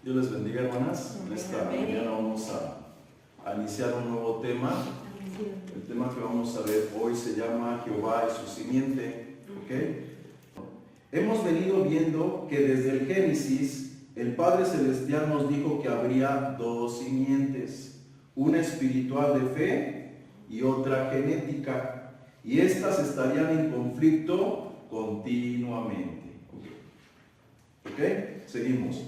Dios les bendiga, hermanas. En esta mañana vamos a iniciar un nuevo tema. El tema que vamos a ver hoy se llama Jehová y su simiente. ¿Ok? Hemos venido viendo que desde el Génesis el Padre Celestial nos dijo que habría dos simientes, una espiritual de fe y otra genética, y estas estarían en conflicto continuamente. ¿Ok? Seguimos.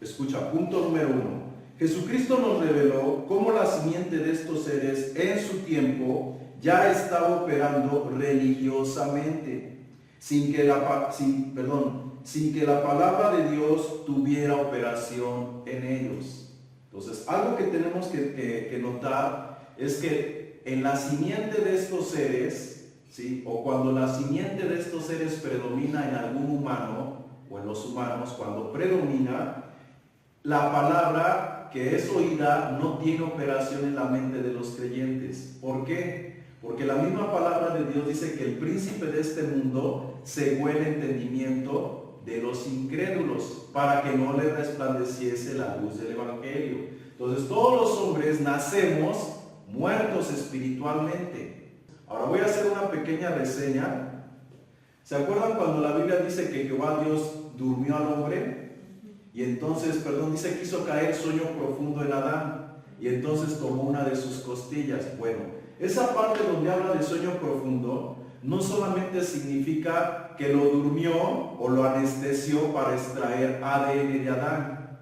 Escucha, punto número 1. Jesucristo nos reveló cómo la simiente de estos seres en su tiempo ya estaba operando religiosamente, sin que la palabra de Dios tuviera operación en ellos. Entonces, algo que tenemos que notar es que en la simiente de estos seres, ¿sí? O cuando la simiente de estos seres predomina en algún humano, o en los humanos, cuando predomina, la palabra que es oída no tiene operación en la mente de los creyentes. ¿Por qué? Porque la misma palabra de Dios dice que el príncipe de este mundo cegó el entendimiento de los incrédulos para que no le resplandeciese la luz del evangelio. Entonces todos los hombres nacemos muertos espiritualmente. Ahora voy a hacer una pequeña reseña. ¿Se acuerdan cuando la Biblia dice que Jehová Dios durmió al hombre? Y entonces, dice que hizo caer sueño profundo en Adán. Y entonces tomó una de sus costillas. Bueno, esa parte donde habla de sueño profundo, no solamente significa que lo durmió o lo anestesió para extraer ADN de Adán.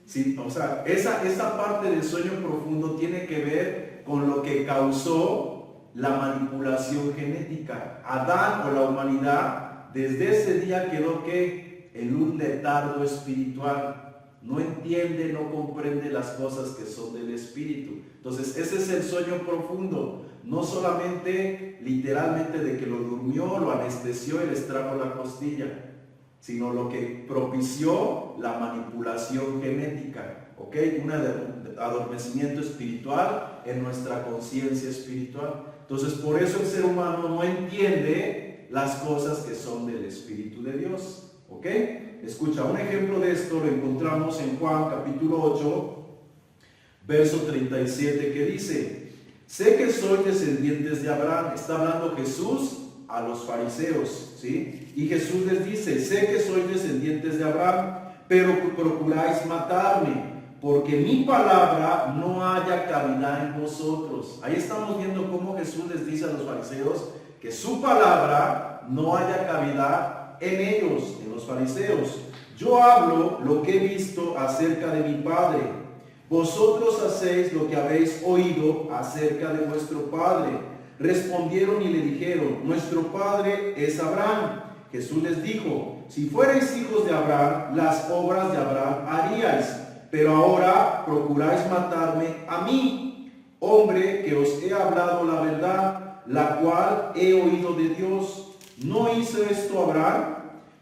Sí, o sea, esa parte del sueño profundo tiene que ver con lo que causó la manipulación genética. Adán o la humanidad, desde ese día quedó en un letargo espiritual. No entiende, no comprende las cosas que son del espíritu. Entonces ese es el sueño profundo. No solamente literalmente de que lo durmió, lo anestesió y le extrajo la costilla, sino lo que propició la manipulación genética. ¿Ok? Un adormecimiento espiritual en nuestra conciencia espiritual. Entonces por eso el ser humano no entiende las cosas que son del Espíritu de Dios. ¿Ok? Escucha, un ejemplo de esto lo encontramos en Juan capítulo 8, verso 37, que dice: sé que sois descendientes de Abraham. Está hablando Jesús a los fariseos, ¿sí? Y Jesús les dice: sé que sois descendientes de Abraham, pero procuráis matarme, porque mi palabra no haya cabida en vosotros. Ahí estamos viendo cómo Jesús les dice a los fariseos que su palabra no haya cabida en ellos, en los fariseos. Yo hablo lo que he visto acerca de mi Padre. Vosotros hacéis lo que habéis oído acerca de vuestro padre. Respondieron y le dijeron: nuestro padre es Abraham. Jesús les dijo: si fuerais hijos de Abraham, las obras de Abraham haríais, pero ahora procuráis matarme a mí, hombre que os he hablado la verdad, la cual he oído de Dios. ¿No hizo esto Abraham?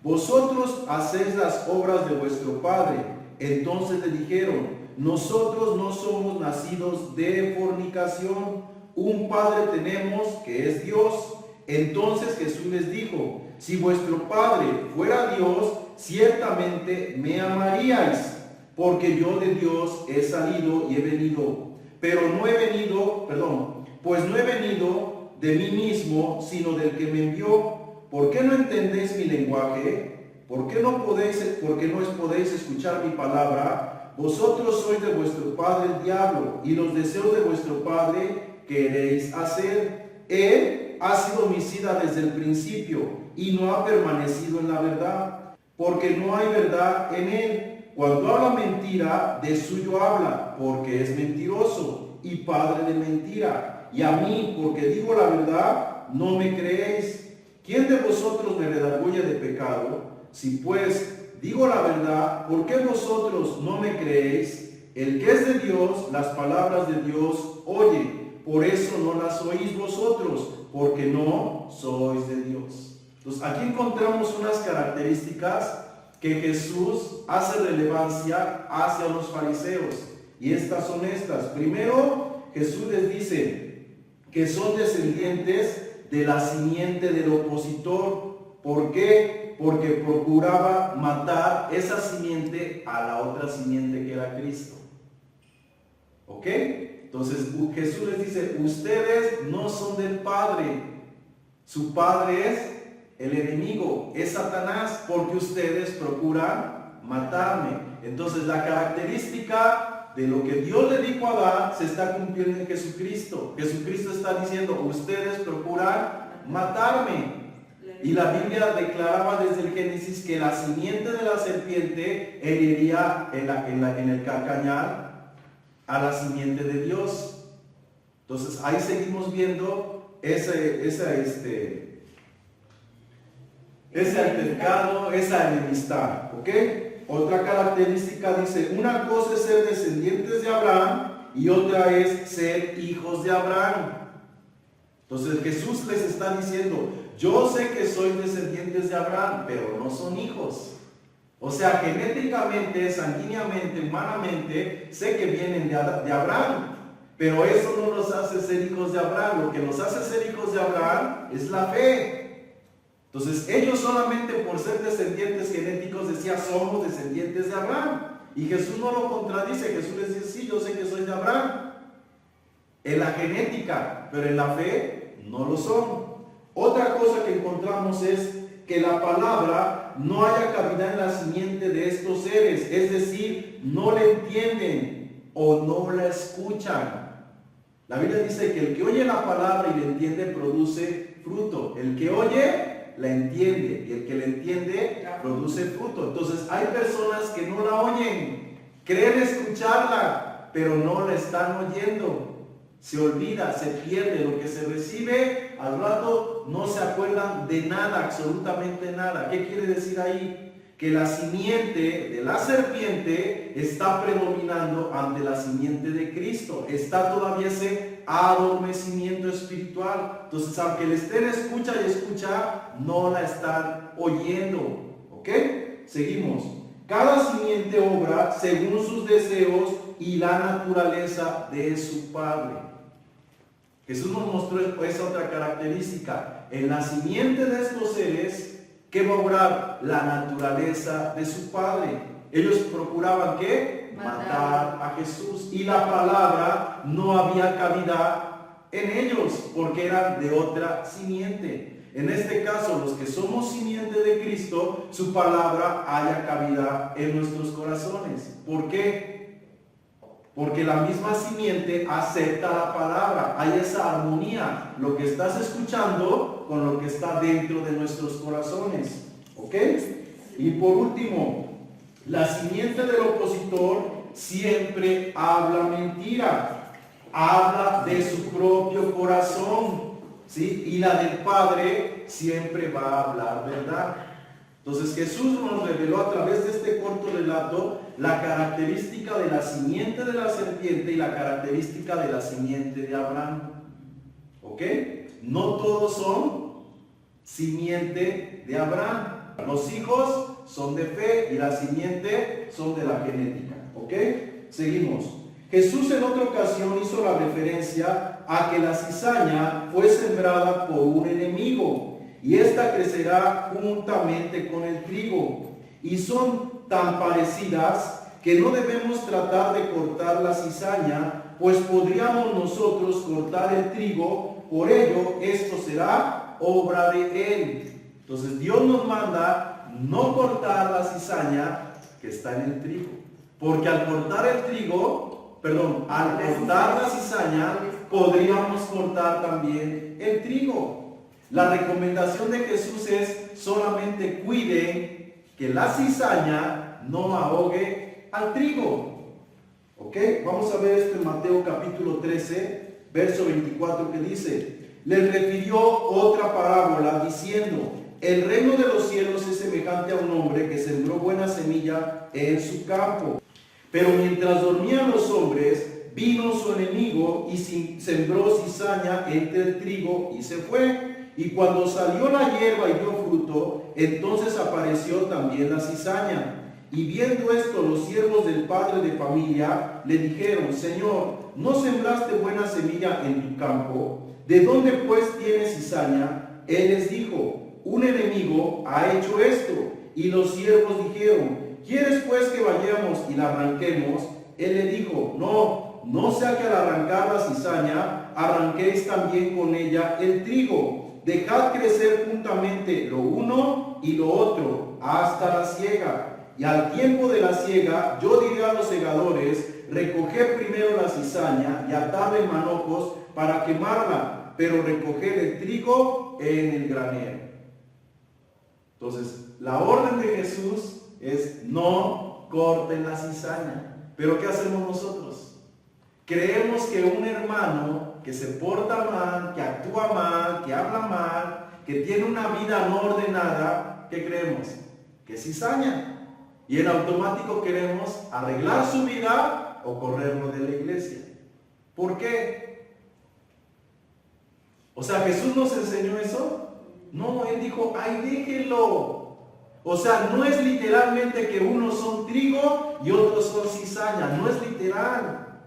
Vosotros hacéis las obras de vuestro padre. Entonces le dijeron: nosotros no somos nacidos de fornicación, un padre tenemos que es Dios. Entonces Jesús les dijo: si vuestro padre fuera Dios, ciertamente me amaríais, porque yo de Dios he salido y he venido. Pero no he venido de mí mismo, sino del que me envió. ¿Por qué no entendéis mi lenguaje? ¿Por qué no podéis escuchar mi palabra? Vosotros sois de vuestro padre el diablo, y los deseos de vuestro padre queréis hacer. Él ha sido homicida desde el principio, y no ha permanecido en la verdad, porque no hay verdad en él. Cuando habla mentira, de suyo habla, porque es mentiroso y padre de mentira. Y a mí, porque digo la verdad, no me creéis. ¿Quién de vosotros me redarguye de pecado? Si pues digo la verdad, ¿por qué vosotros no me creéis? El que es de Dios, las palabras de Dios oye. Por eso no las oís vosotros, porque no sois de Dios. Entonces aquí encontramos unas características que Jesús hace relevancia hacia los fariseos. Y estas son estas. Primero, Jesús les dice que son descendientes de la simiente del opositor. ¿Por qué? Porque procuraba matar esa simiente a la otra simiente que era Cristo. ¿Ok? Entonces Jesús les dice, ustedes no son del Padre, su Padre es el enemigo, es Satanás, porque ustedes procuran matarme. Entonces la característica de lo que Dios le dijo a Adán se está cumpliendo en Jesucristo. Jesucristo está diciendo, ustedes procuran matarme. Y la Biblia declaraba desde el Génesis que la simiente de la serpiente heriría en el carcañal a la simiente de Dios. Entonces ahí seguimos viendo ese altercado, esa enemistad. ¿Ok? Otra característica dice, una cosa es ser descendientes de Abraham y otra es ser hijos de Abraham. Entonces Jesús les está diciendo, yo sé que soy descendientes de Abraham, pero no son hijos. O sea, genéticamente, sanguíneamente, humanamente, sé que vienen de Abraham, pero eso no los hace ser hijos de Abraham. Lo que los hace ser hijos de Abraham es la fe. Entonces, ellos solamente por ser descendientes genéticos decían, somos descendientes de Abraham. Y Jesús no lo contradice. Jesús les dice, sí, yo sé que soy de Abraham. En la genética, pero en la fe no lo son. Otra cosa que encontramos es que la palabra no haya cabida en la simiente de estos seres, es decir, no le entienden o no la escuchan. La Biblia dice que el que oye la palabra y la entiende produce fruto. El que oye la entiende y el que la entiende produce fruto. Entonces hay personas que no la oyen, creen escucharla, pero no la están oyendo. Se olvida, se pierde lo que se recibe, al rato no se acuerdan de nada, absolutamente nada. ¿Qué quiere decir ahí? Que la simiente de la serpiente está predominando ante la simiente de Cristo. Está todavía ese adormecimiento espiritual. Entonces, aunque le estén escucha y escucha, no la están oyendo. ¿Ok? Seguimos. Cada simiente obra según sus deseos y la naturaleza de su Padre. Jesús nos mostró esa otra característica. En la simiente de estos seres, ¿qué va a obrar? La naturaleza de su Padre. Ellos procuraban ¿qué? Matar a Jesús. Y la palabra no había cabida en ellos, porque eran de otra simiente. En este caso, los que somos simiente de Cristo, su palabra haya cabida en nuestros corazones. ¿Por qué? Porque la misma simiente acepta la palabra. Hay esa armonía. Lo que estás escuchando con lo que está dentro de nuestros corazones. ¿Ok? Y por último, la simiente del opositor siempre habla mentira. Habla de su propio corazón. ¿Sí? Y la del Padre siempre va a hablar verdad. Entonces Jesús nos reveló a través de este corto relato la característica de la simiente de la serpiente y la característica de la simiente de Abraham. ¿Ok? No todos son simiente de Abraham. Los hijos son de fe y la simiente son de la genética. ¿Ok? Seguimos. Jesús en otra ocasión hizo la referencia a que la cizaña fue sembrada por un enemigo y ésta crecerá juntamente con el trigo. Y son tan parecidas que no debemos tratar de cortar la cizaña, pues podríamos nosotros cortar el trigo, por ello esto será obra de él. Entonces Dios nos manda no cortar la cizaña que está en el trigo, porque al cortar la cizaña podríamos cortar también el trigo. La recomendación de Jesús es solamente cuiden que la cizaña no ahogue al trigo. ¿Ok? Vamos a ver esto en Mateo capítulo 13, verso 24 que dice, les refirió otra parábola diciendo, el reino de los cielos es semejante a un hombre que sembró buena semilla en su campo. Pero mientras dormían los hombres, vino su enemigo y sembró cizaña entre el trigo y se fue. Y cuando salió la hierba y dio fruto, entonces apareció también la cizaña. Y viendo esto, los siervos del padre de familia le dijeron, Señor, ¿no sembraste buena semilla en tu campo? ¿De dónde pues tienes cizaña? Él les dijo, un enemigo ha hecho esto. Y los siervos dijeron: ¿quieres pues que vayamos y la arranquemos? Él le dijo: no sea que al arrancar la cizaña arranquéis también con ella el trigo. Dejad crecer juntamente lo uno y lo otro hasta la siega. Y al tiempo de la siega yo diré a los segadores: recoged primero la cizaña y atadla en manojos para quemarla, pero recoged el trigo en el granero. Entonces, la orden de Jesús es: no corten la cizaña. Pero ¿qué hacemos nosotros? Creemos que un hermano que se porta mal, que actúa mal, que habla mal, que tiene una vida no ordenada, ¿qué creemos? Que es cizaña. Y en automático queremos arreglar su vida o correrlo de la iglesia. ¿Por qué? O sea, ¿Jesús nos enseñó eso? No, Él dijo: ay, déjenlo. O sea, no es literalmente que unos son trigo y otros son cizaña. No es literal.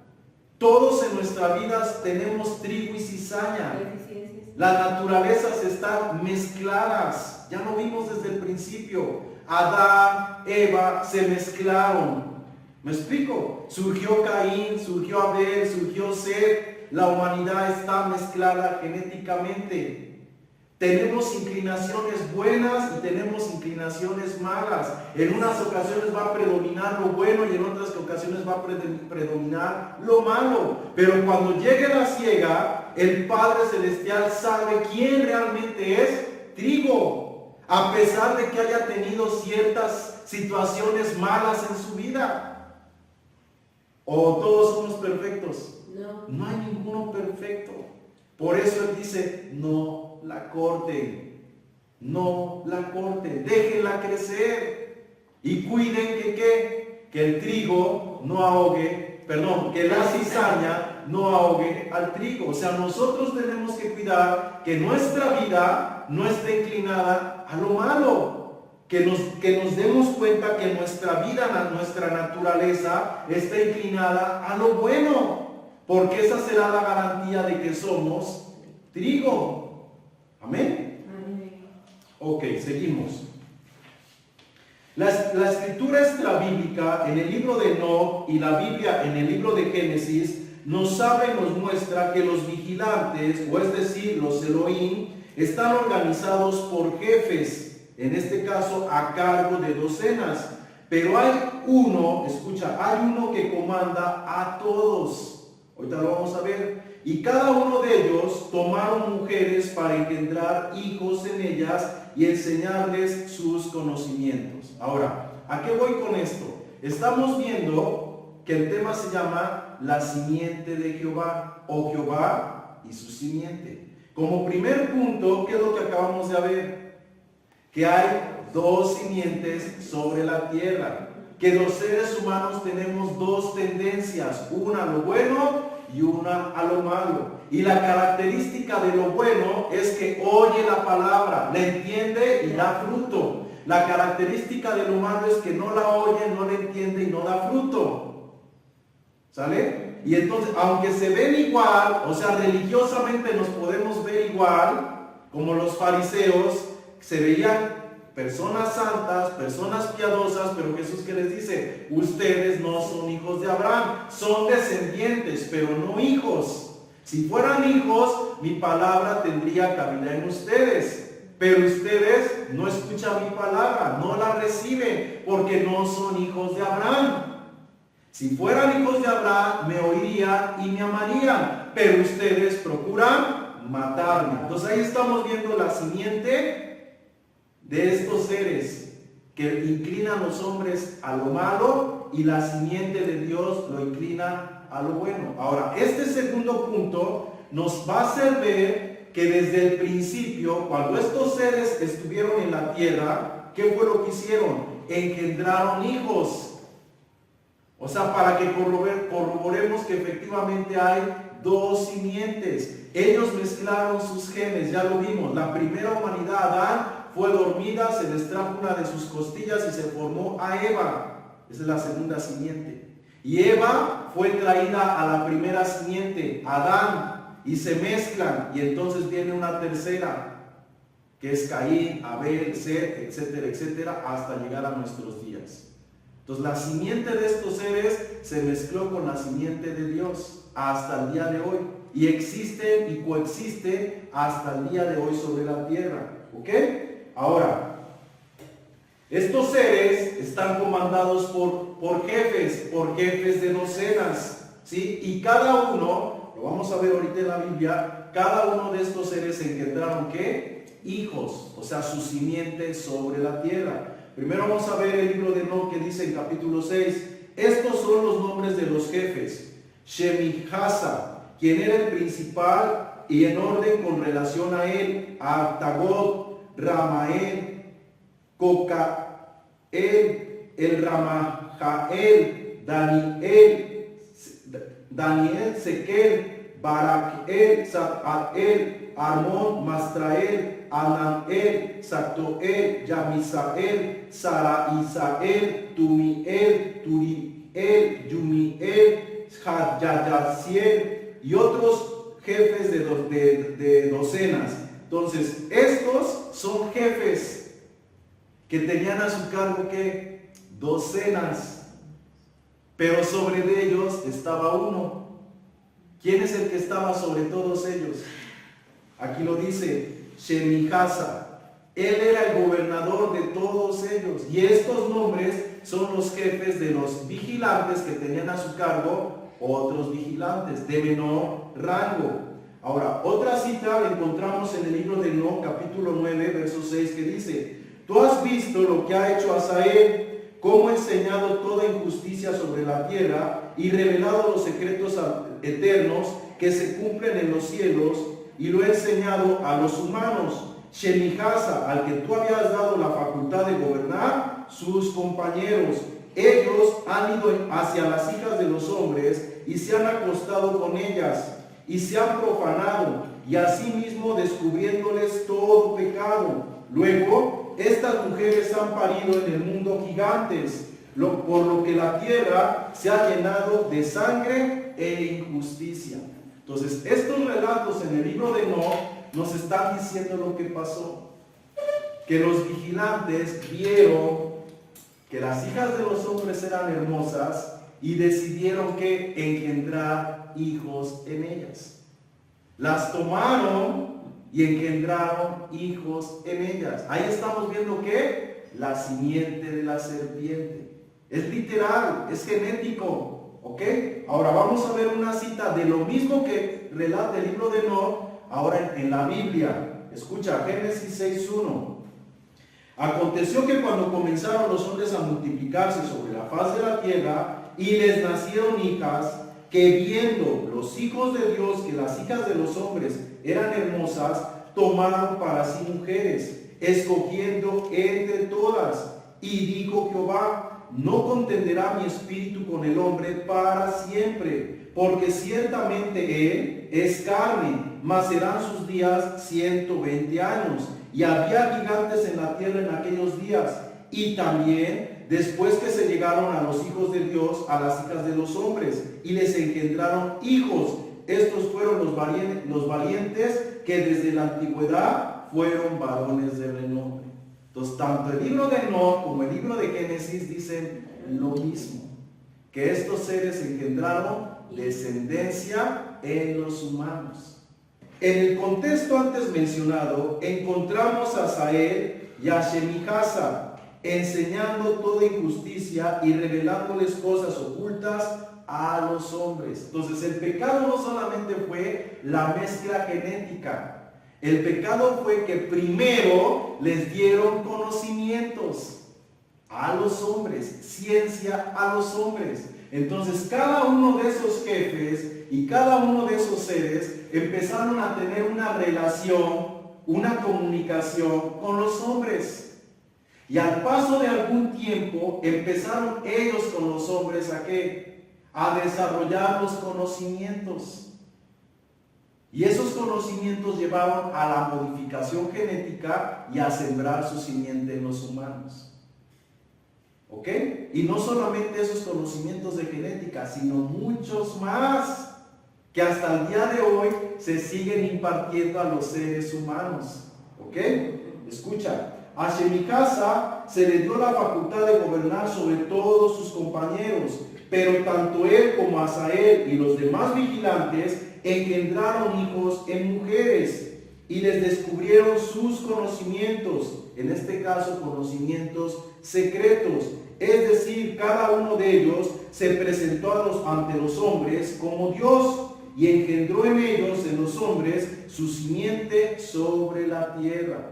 Todos en nuestra vida tenemos trigo y cizaña. Las naturalezas están mezcladas. Ya lo vimos desde el principio. Adán, Eva se mezclaron. ¿Me explico? Surgió Caín, surgió Abel, surgió Set. La humanidad está mezclada genéticamente. Tenemos inclinaciones buenas y tenemos inclinaciones malas. En unas ocasiones va a predominar lo bueno y en otras ocasiones va a predominar lo malo. Pero cuando llegue la siega, el Padre Celestial sabe quién realmente es trigo. A pesar de que haya tenido ciertas situaciones malas en su vida. ¿O todos somos perfectos? No hay ninguno perfecto. Por eso Él dice: no la corten, no la corten, déjenla crecer y cuiden que el trigo no ahogue, que la cizaña no ahogue al trigo. O sea, nosotros tenemos que cuidar que nuestra vida no esté inclinada a lo malo, que nos demos cuenta que nuestra vida, nuestra naturaleza está inclinada a lo bueno, porque esa será la garantía de que somos trigo. ¿Amén? Ok, seguimos. La escritura extrabíblica en el libro de Enoc y la Biblia en el libro de Génesis nos muestra que los vigilantes, o es decir, los Elohim, están organizados por jefes, en este caso a cargo de docenas. Pero hay uno, escucha, hay uno que comanda a todos. Ahorita lo vamos a ver. Y cada uno de ellos tomaron mujeres para engendrar hijos en ellas y enseñarles sus conocimientos. Ahora, ¿a qué voy con esto? Estamos viendo que el tema se llama la simiente de Jehová, o Jehová y su simiente. Como primer punto, ¿qué es lo que acabamos de ver? Que hay dos simientes sobre la tierra. Que los seres humanos tenemos dos tendencias, una a lo bueno y una a lo malo. Y la característica de lo bueno es que oye la palabra, la entiende y da fruto. La característica de lo malo es que no la oye, no la entiende y no da fruto. ¿Sale? Y entonces, aunque se ven igual, o sea, religiosamente nos podemos ver igual, como los fariseos, se veían personas santas, personas piadosas, pero Jesús, ¿qué les dice? Ustedes no son hijos de Abraham, son descendientes, pero no hijos. Si fueran hijos, mi palabra tendría cabida en ustedes, pero ustedes no escuchan mi palabra, no la reciben, porque no son hijos de Abraham. Si fueran hijos de Abraham, me oirían y me amarían, pero ustedes procuran matarme. Entonces ahí estamos viendo la simiente de estos seres que inclinan a los hombres a lo malo y la simiente de Dios lo inclina a lo bueno. Ahora, este segundo punto nos va a hacer ver que desde el principio, cuando estos seres estuvieron en la tierra, ¿qué fue lo que hicieron? Engendraron hijos. O sea, para que corroboremos que efectivamente hay dos simientes. Ellos mezclaron sus genes, ya lo vimos. La primera humanidad, Adán, fue dormida, se le extrajo una de sus costillas y se formó a Eva. Esa es la segunda simiente. Y Eva fue traída a la primera simiente, Adán, y se mezclan, y entonces viene una tercera. que es Caín, Abel, Set, etcétera, etcétera, hasta llegar a nuestros días. Entonces la simiente de estos seres se mezcló con la simiente de Dios hasta el día de hoy, y existen y coexisten hasta el día de hoy sobre la tierra. ¿Ok? Ahora, estos seres están comandados por jefes de docenas, ¿sí? Y cada uno, lo vamos a ver ahorita en la Biblia, cada uno de estos seres engendraron ¿qué? Hijos, o sea, su simiente sobre la tierra. Primero vamos a ver el libro de Enoc, que dice en capítulo 6, estos son los nombres de los jefes. Shemijasa, quien era el principal y en orden con relación a él, Artagot, Ramael, Cocael, el Ramajael, Daniel, Sequel, Baraquel, Satael, Armón, Mastrael, Anael, Sactoel, Yamisael, Saraisael, Tumiel, Turiel, Yumiel, Yayaciel y otros jefes de docenas. Entonces, estos son jefes que tenían a su cargo ¿qué? Docenas, pero sobre de ellos estaba uno. ¿Quién es el que estaba sobre todos ellos? Aquí lo dice, Shemijasa. Él era el gobernador de todos ellos, y estos nombres son los jefes de los vigilantes que tenían a su cargo otros vigilantes de menor rango. Ahora, otra cita la encontramos en el libro de Enoc, capítulo 9, verso 6, que dice, tú has visto lo que ha hecho Asael, cómo ha enseñado toda injusticia sobre la tierra y revelado los secretos eternos que se cumplen en los cielos, y lo ha enseñado a los humanos. Shemijasa, al que tú habías dado la facultad de gobernar, sus compañeros, ellos han ido hacia las hijas de los hombres y se han acostado con ellas y se han profanado, y asimismo descubriéndoles todo pecado. Luego, estas mujeres han parido en el mundo gigantes, por lo que la tierra se ha llenado de sangre e injusticia. Entonces, estos relatos en el libro de Enoc nos están diciendo lo que pasó. Que los vigilantes vieron que las hijas de los hombres eran hermosas y decidieron que engendrar hijos en ellas. Las tomaron y engendraron hijos en ellas. Ahí estamos viendo que la simiente de la serpiente. Es literal, es genético. ¿Ok? Ahora vamos a ver una cita de lo mismo que relata el libro de Enoc, ahora en la Biblia. Escucha, Génesis 6:1. Aconteció que cuando comenzaron los hombres a multiplicarse sobre la faz de la tierra y les nacieron hijas, que viendo los hijos de Dios que las hijas de los hombres eran hermosas, tomaron para sí mujeres, escogiendo entre todas. Y dijo Jehová, no contenderá mi espíritu con el hombre para siempre, porque ciertamente él es carne, mas serán sus días 120 años. Y había gigantes en la tierra en aquellos días. Y también después que se llegaron a los hijos de Dios, a las hijas de los hombres, y les engendraron hijos. Estos fueron los valientes que desde la antigüedad fueron varones de renombre. Entonces, tanto el libro de Enoc como el libro de Génesis dicen lo mismo, que estos seres engendraron descendencia en los humanos. En el contexto antes mencionado, encontramos a Asael y a Shemijasa enseñando toda injusticia y revelándoles cosas ocultas a los hombres. Entonces, el pecado no solamente fue la mezcla genética, el pecado fue que primero les dieron conocimientos a los hombres, ciencia a los hombres. Entonces, cada uno de esos jefes y cada uno de esos seres empezaron a tener una relación, una comunicación con los hombres. Y al paso de algún tiempo empezaron ellos con los hombres ¿a qué? A desarrollar los conocimientos. Y esos conocimientos llevaron a la modificación genética y a sembrar su simiente en los humanos. ¿Ok? Y no solamente esos conocimientos de genética, sino muchos más que hasta el día de hoy se siguen impartiendo a los seres humanos. ¿Ok? escucha, a Shemicasa se le dio la facultad de gobernar sobre todos sus compañeros, pero tanto él como Asael y los demás vigilantes engendraron hijos en mujeres y les descubrieron sus conocimientos, en este caso conocimientos secretos. Es decir, cada uno de ellos se presentó ante los hombres como Dios y engendró en ellos, en los hombres, su simiente sobre la tierra.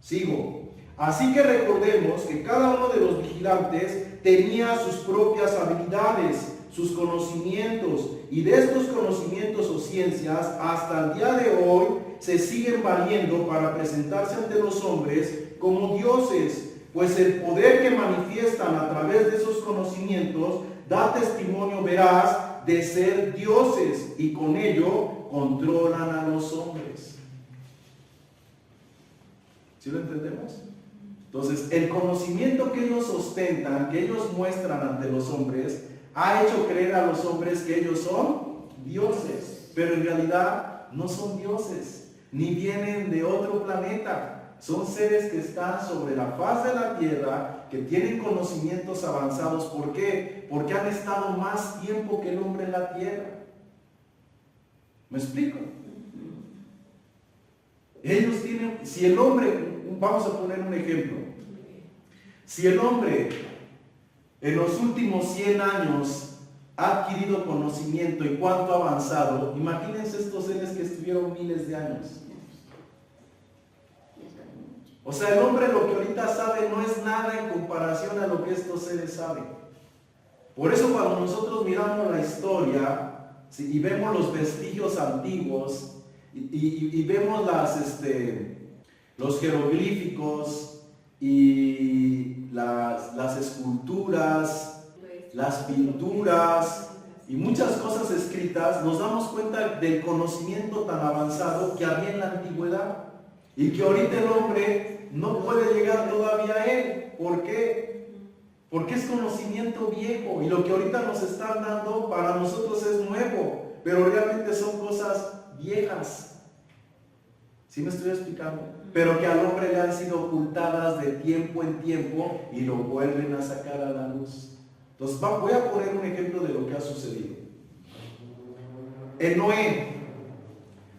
Sigo. Así que recordemos que cada uno de los vigilantes tenía sus propias habilidades, sus conocimientos, y de estos conocimientos o ciencias hasta el día de hoy se siguen valiendo para presentarse ante los hombres como dioses, pues el poder que manifiestan a través de esos conocimientos da testimonio veraz de ser dioses y con ello controlan a los hombres. ¿Sí lo entendemos? Entonces, el conocimiento que ellos ostentan, que ellos muestran ante los hombres, ha hecho creer a los hombres que ellos son dioses, pero en realidad no son dioses, ni vienen de otro planeta. Son seres que están sobre la faz de la tierra, que tienen conocimientos avanzados. ¿Por qué? Porque han estado más tiempo que el hombre en la tierra. ¿Me explico? Ellos tienen, si el hombre, vamos a poner un ejemplo, si el hombre en los últimos 100 años ha adquirido conocimiento y cuánto ha avanzado, imagínense estos seres que estuvieron miles de años. O sea, el hombre lo que ahorita sabe no es nada en comparación a lo que estos seres saben. Por eso cuando nosotros miramos la historia, ¿sí?, y vemos los vestigios antiguos, y vemos los jeroglíficos y las esculturas, las pinturas y muchas cosas escritas, nos damos cuenta del conocimiento tan avanzado que había en la antigüedad y que ahorita el hombre no puede llegar todavía a él. ¿Por qué? Porque es conocimiento viejo y lo que ahorita nos están dando para nosotros es nuevo, pero realmente son cosas viejas. ¿Sí me estoy explicando? Pero que al hombre le han sido ocultadas de tiempo en tiempo y lo vuelven a sacar a la luz. Entonces voy a poner un ejemplo de lo que ha sucedido. En Noé,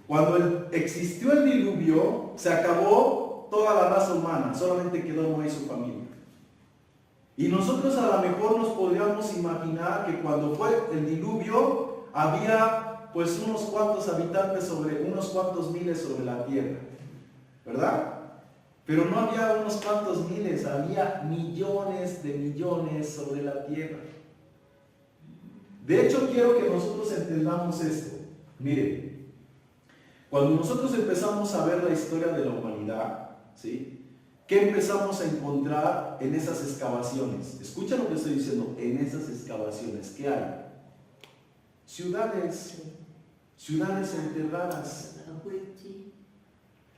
cuando existió el diluvio, se acabó toda la raza humana, solamente quedó Noé y su familia. Y nosotros a lo mejor nos podríamos imaginar que cuando fue el diluvio había pues unos cuantos habitantes unos cuantos miles sobre la tierra, ¿verdad? Pero no había unos cuantos miles, había millones de millones sobre la tierra. De hecho, quiero que nosotros entendamos esto. Miren, cuando nosotros empezamos a ver la historia de la humanidad, ¿sí?, ¿qué empezamos a encontrar en esas excavaciones? Escucha lo que estoy diciendo, en esas excavaciones, ¿qué hay? Ciudades enterradas.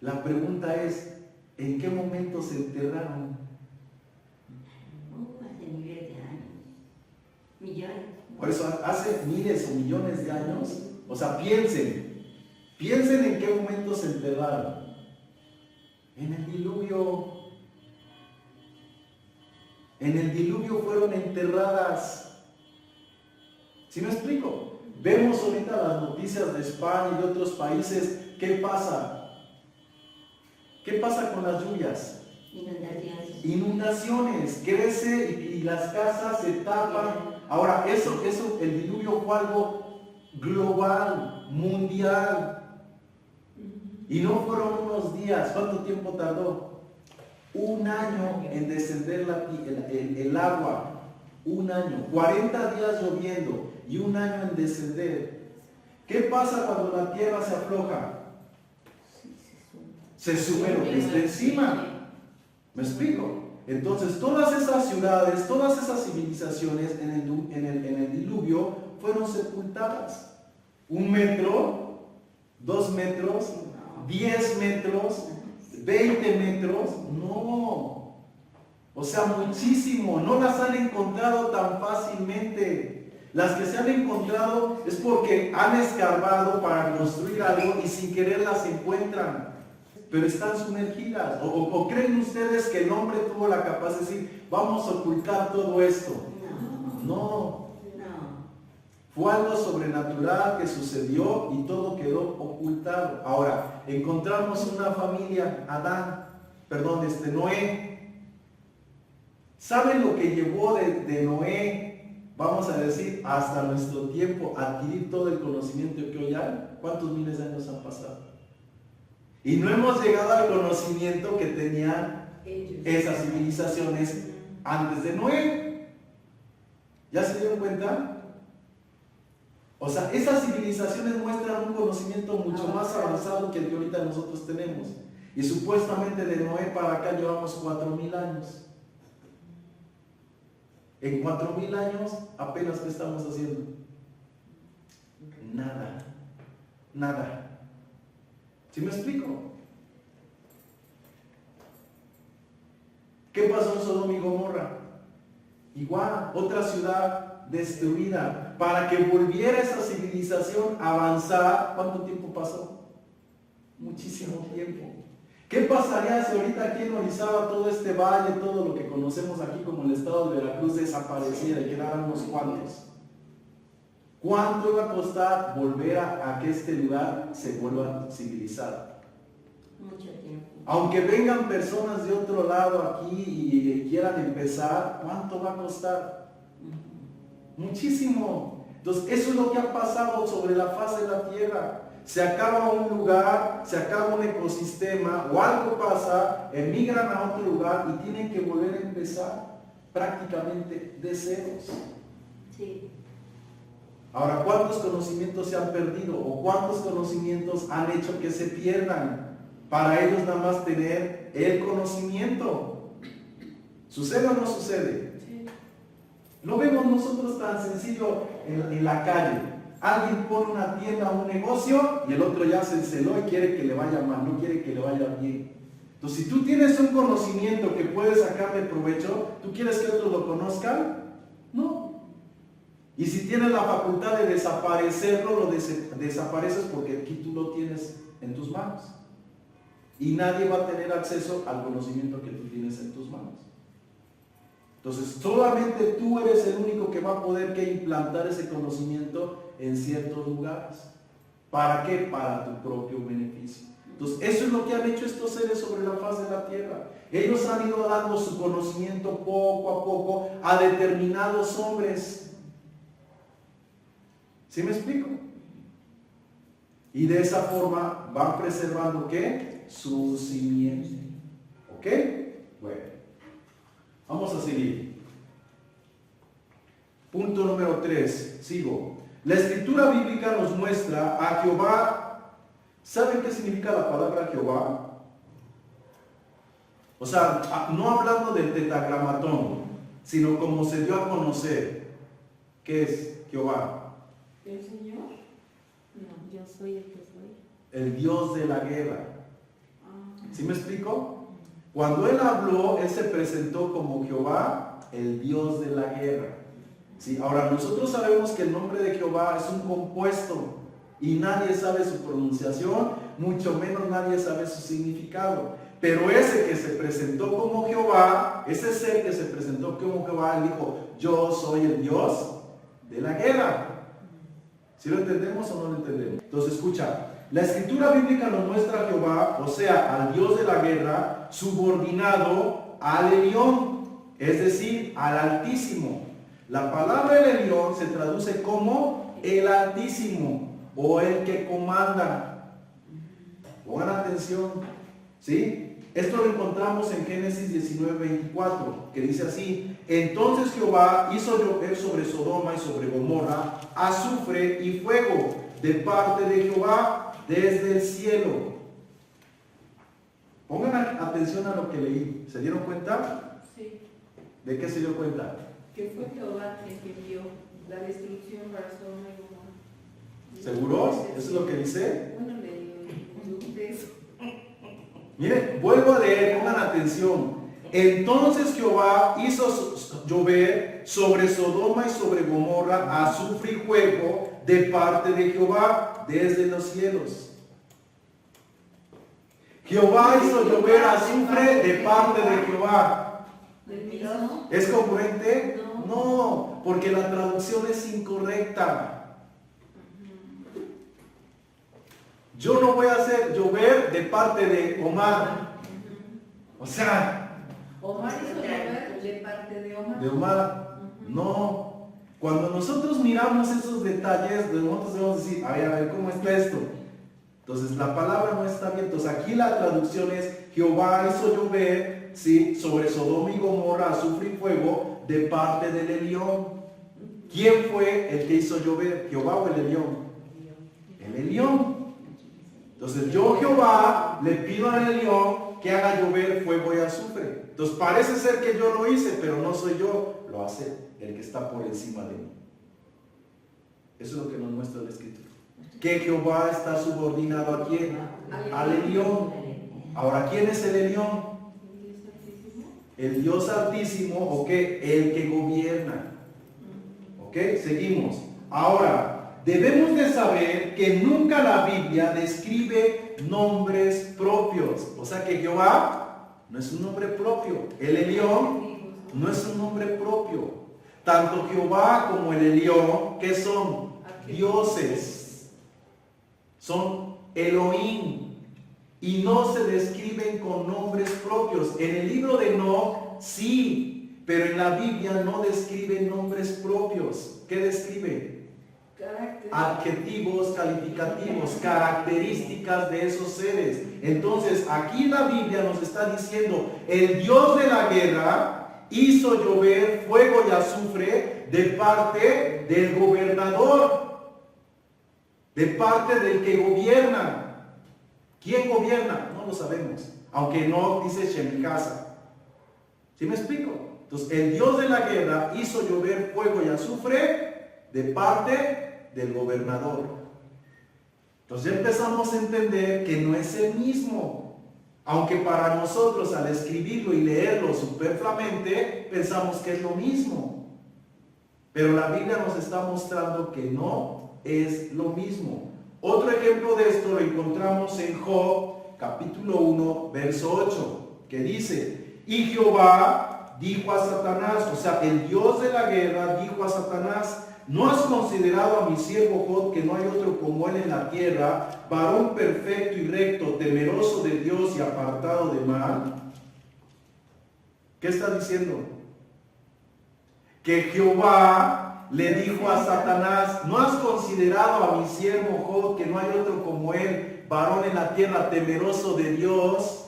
La pregunta es, ¿en qué momento se enterraron? Hace miles de años, millones. Por eso hace miles o millones de años. O sea, piensen en qué momento se enterraron. En el diluvio. En el diluvio fueron enterradas. ¿Sí me explico? Vemos ahorita las noticias de España y de otros países. ¿Qué pasa? ¿Qué pasa con las lluvias? Inundaciones. Crece y las casas se tapan. Ahora, el diluvio fue algo global, mundial. Y no fueron unos días. ¿Cuánto tiempo tardó? 1 año en descender el agua. 1 año. 40 días lloviendo y 1 año en descender. ¿Qué pasa cuando la tierra se afloja? Se sube lo que está encima. ¿Me explico? Entonces todas esas ciudades, todas esas civilizaciones en el diluvio fueron sepultadas. 1 metro, 2 metros, 10 metros, 20 metros, no. O sea, muchísimo. No las han encontrado tan fácilmente. Las que se han encontrado es porque han escarbado para construir algo y sin querer las encuentran. pero están sumergidas. ¿O creen ustedes que el hombre tuvo la capacidad de decir, vamos a ocultar todo esto? No. Fue algo sobrenatural que sucedió y todo quedó ocultado. Ahora, encontramos una familia, Noé. ¿Saben lo que llevó de Noé, vamos a decir, hasta nuestro tiempo, a adquirir todo el conocimiento que hoy hay? ¿Cuántos miles de años han pasado? Y no hemos llegado al conocimiento que tenían esas civilizaciones antes de Noé. ¿Ya se dieron cuenta? O sea, esas civilizaciones muestran un conocimiento mucho más avanzado que el que ahorita nosotros tenemos. Y supuestamente de Noé para acá llevamos 4000 años. En 4000 años, apenas ¿qué estamos haciendo? Nada. ¿Sí me explico? ¿Qué pasó en Sodoma y Gomorra? Igual, otra ciudad destruida. Para que volviera esa civilización a avanzar, ¿cuánto tiempo pasó? Muchísimo tiempo. ¿Qué pasaría si ahorita aquí en Orizaba todo este valle, todo lo que conocemos aquí como el estado de Veracruz desapareciera y quedaran unos cuantos? ¿Cuánto iba a costar volver a que este lugar se vuelva civilizado? Mucho tiempo. Aunque vengan personas de otro lado aquí y quieran empezar, ¿cuánto va a costar? Muchísimo. Entonces, eso es lo que ha pasado sobre la faz de la tierra. Se acaba un lugar, se acaba un ecosistema o algo pasa, emigran a otro lugar y tienen que volver a empezar prácticamente de ceros. Sí. Ahora, ¿cuántos conocimientos se han perdido o cuántos conocimientos han hecho que se pierdan para ellos nada más tener el conocimiento? ¿Sucede o no sucede? Sí. Lo vemos nosotros tan sencillo en la calle. Alguien pone una tienda o un negocio y el otro ya se enceló y quiere que le vaya mal, no quiere que le vaya bien. Entonces, si tú tienes un conocimiento que puedes sacarle provecho, ¿tú quieres que otros lo conozcan? No. Y si tienes la facultad de desaparecerlo, lo desapareces porque aquí tú lo tienes en tus manos. Y nadie va a tener acceso al conocimiento que tú tienes en tus manos. Entonces, solamente tú eres el único que va a poder implantar ese conocimiento en ciertos lugares. ¿Para qué? Para tu propio beneficio. Entonces, eso es lo que han hecho estos seres sobre la faz de la tierra. Ellos han ido dando su conocimiento poco a poco a determinados hombres. ¿Sí me explico? Y de esa forma van preservando ¿qué? Su simiente. ¿Ok? Bueno. Vamos a seguir. Punto número 3. Sigo. La escritura bíblica nos muestra a Jehová. ¿Saben qué significa la palabra Jehová? O sea, no hablando del tetragramatón, sino como se dio a conocer. ¿Qué es Jehová? ¿El Señor? No, yo soy el que soy. El Dios de la guerra. ¿Sí me explico? Cuando él habló, él se presentó como Jehová, el Dios de la guerra. ¿Sí? Ahora, nosotros sabemos que el nombre de Jehová es un compuesto y nadie sabe su pronunciación, mucho menos nadie sabe su significado. Pero ese que se presentó como Jehová, ese ser que se presentó como Jehová, él dijo, yo soy el Dios de la guerra. ¿Sí lo entendemos o no lo entendemos? Entonces, escucha. La escritura bíblica nos muestra a Jehová, o sea, al Dios de la guerra, subordinado al Elión, es decir, al Altísimo. La palabra el Elión se traduce como el Altísimo o el que comanda. Pongan atención, ¿sí? Esto lo encontramos en Génesis 19:24, que dice así: entonces Jehová hizo llover sobre Sodoma y sobre Gomorra azufre y fuego de parte de Jehová desde el cielo. Pongan atención a lo que leí. ¿Se dieron cuenta? Sí. ¿De qué se dio cuenta? Que fue Jehová el que envió la destrucción para Sodoma y Gomorra. ¿Seguros? ¿Eso es lo que dice? Bueno, le eso. Miren, vuelvo a leer, pongan atención. Entonces Jehová hizo llover sobre Sodoma y sobre Gomorra azufre y fuego de parte de Jehová desde los cielos. Jehová hizo llover azufre de parte de Jehová. ¿Del mismo? ¿Es congruente? No. No, porque la traducción es incorrecta. Yo no voy a hacer llover de parte de Omar. O sea, Omar hizo llover de parte de Omar. de Omar. No. Cuando nosotros miramos esos detalles, nosotros debemos decir, a ver, ¿cómo está esto? Entonces la palabra no está bien. Entonces aquí la traducción es, Jehová hizo llover, ¿sí?, sobre Sodoma y Gomorra azufre y fuego de parte del Elión. ¿Quién fue el que hizo llover? ¿Jehová o el Elión? El Elión. Entonces yo, Jehová, le pido al Elión que haga llover fuego y azufre. Entonces parece ser que yo lo hice, pero no soy yo, lo hace el que está por encima de mí. Eso es lo que nos muestra la Escritura. Que Jehová está subordinado ¿a quién? Al Elión. Ahora, ¿quién es el Elión? El Dios Altísimo, ¿ok? El que gobierna. ¿Ok? Seguimos. Ahora, debemos de saber que nunca la Biblia describe nombres propios. O sea que Jehová no es un nombre propio. El Elión no es un nombre propio. Tanto Jehová como el Elión, ¿qué son? Dioses. Son Elohim. Y no se describen con nombres propios. En el libro de Enoc, sí, pero en la Biblia no describe nombres propios. ¿Qué describe? Adjetivos calificativos, características de esos seres. Entonces, aquí la Biblia nos está diciendo, el Dios de la guerra hizo llover fuego y azufre de parte del gobernador, de parte del que gobierna. ¿Quién gobierna? No lo sabemos, aunque no dice Shemikasa. ¿Sí me explico? Entonces, el Dios de la guerra hizo llover fuego y azufre de parte del gobernador. Entonces ya empezamos a entender que no es el mismo. Aunque para nosotros al escribirlo y leerlo superfluamente pensamos que es lo mismo. Pero la Biblia nos está mostrando que no es lo mismo. Otro ejemplo de esto lo encontramos en Job, capítulo 1, verso 8, que dice, y Jehová dijo a Satanás, o sea, el Dios de la guerra dijo a Satanás, ¿no has considerado a mi siervo Job, que no hay otro como él en la tierra, varón perfecto y recto, temeroso de Dios y apartado de mal? ¿Qué está diciendo? Que Jehová le dijo a Satanás, ¿no has considerado a mi siervo Job, que no hay otro como él, varón en la tierra, temeroso de Dios?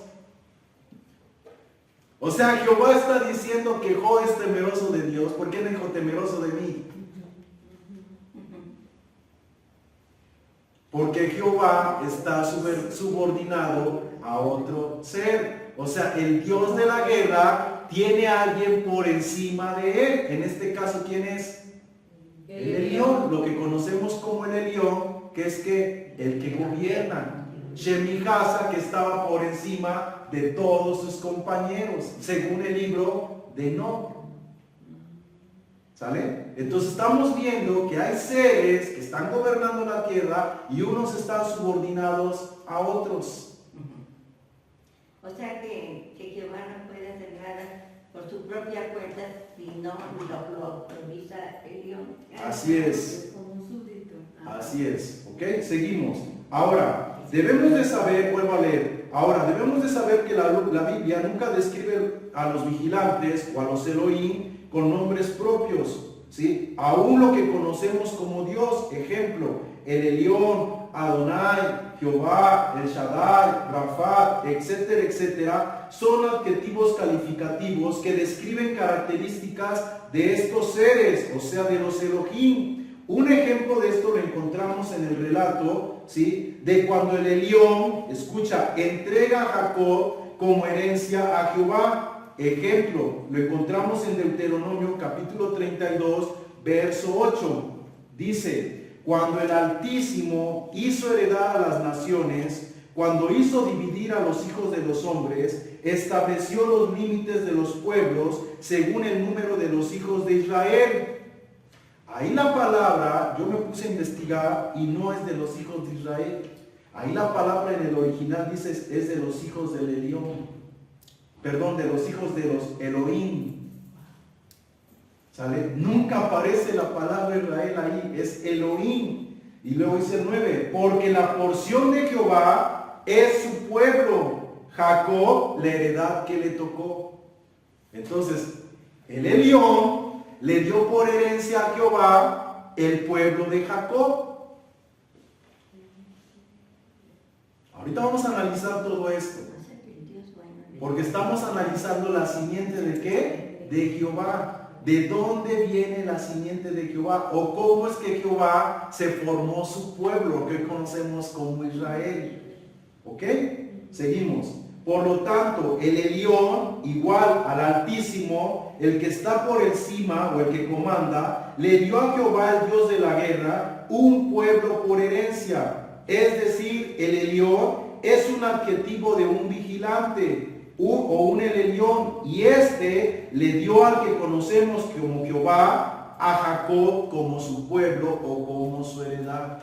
O sea, Jehová está diciendo que Job es temeroso de Dios. ¿Por qué no dijo temeroso de mí? Porque Jehová está subordinado a otro ser. O sea, el Dios de la guerra tiene a alguien por encima de él. En este caso, ¿quién es? El Elión, lo que conocemos como el Elión, que es que el que gobierna. Shemijasa, que estaba por encima de todos sus compañeros, según el libro de Enoc. ¿Sale? Entonces estamos viendo que hay seres que están gobernando la tierra y unos están subordinados a otros. O sea que Jehová no puede hacer nada por su propia cuenta si no lo autoriza el Elión. Así es. Es como un súbdito. Así es. ¿Ok? Seguimos. Ahora, debemos de saber, vuelvo a leer, ahora debemos de saber que la Biblia nunca describe a los vigilantes o a los Elohim con nombres propios, ¿sí? Aún lo que conocemos como Dios, ejemplo, el Elión, Adonai, Jehová, el Shaddai, Rafat, etcétera, etcétera, son adjetivos calificativos que describen características de estos seres, o sea, de los Elohim. Un ejemplo de esto lo encontramos en el relato, ¿sí?, de cuando el Elión, escucha, entrega a Jacob como herencia a Jehová. Ejemplo, lo encontramos en Deuteronomio capítulo 32, verso 8. Dice, cuando el Altísimo hizo heredar a las naciones, cuando hizo dividir a los hijos de los hombres, estableció los límites de los pueblos según el número de los hijos de Israel. Ahí la palabra, yo me puse a investigar y no es de los hijos de Israel. Ahí la palabra en el original dice es de los hijos del Elión. Perdón, de los hijos de los Elohim. ¿Sale? Nunca aparece la palabra Israel ahí, es Elohim. Y luego dice el 9, porque la porción de Jehová es su pueblo, Jacob, la heredad que le tocó. Entonces, el Elión le dio por herencia a Jehová el pueblo de Jacob. Ahorita vamos a analizar todo esto, porque estamos analizando la simiente de ¿qué? De Jehová. ¿De dónde viene la simiente de Jehová? ¿O cómo es que Jehová se formó su pueblo, que hoy conocemos como Israel? ¿Ok? Seguimos. Por lo tanto, el Elión, igual al Altísimo, el que está por encima o el que comanda, le dio a Jehová, el Dios de la guerra, un pueblo por herencia. Es decir, el Elión es un adjetivo de un vigilante o un Elión, y este le dio al que conocemos como Jehová a Jacob como su pueblo o como su heredad.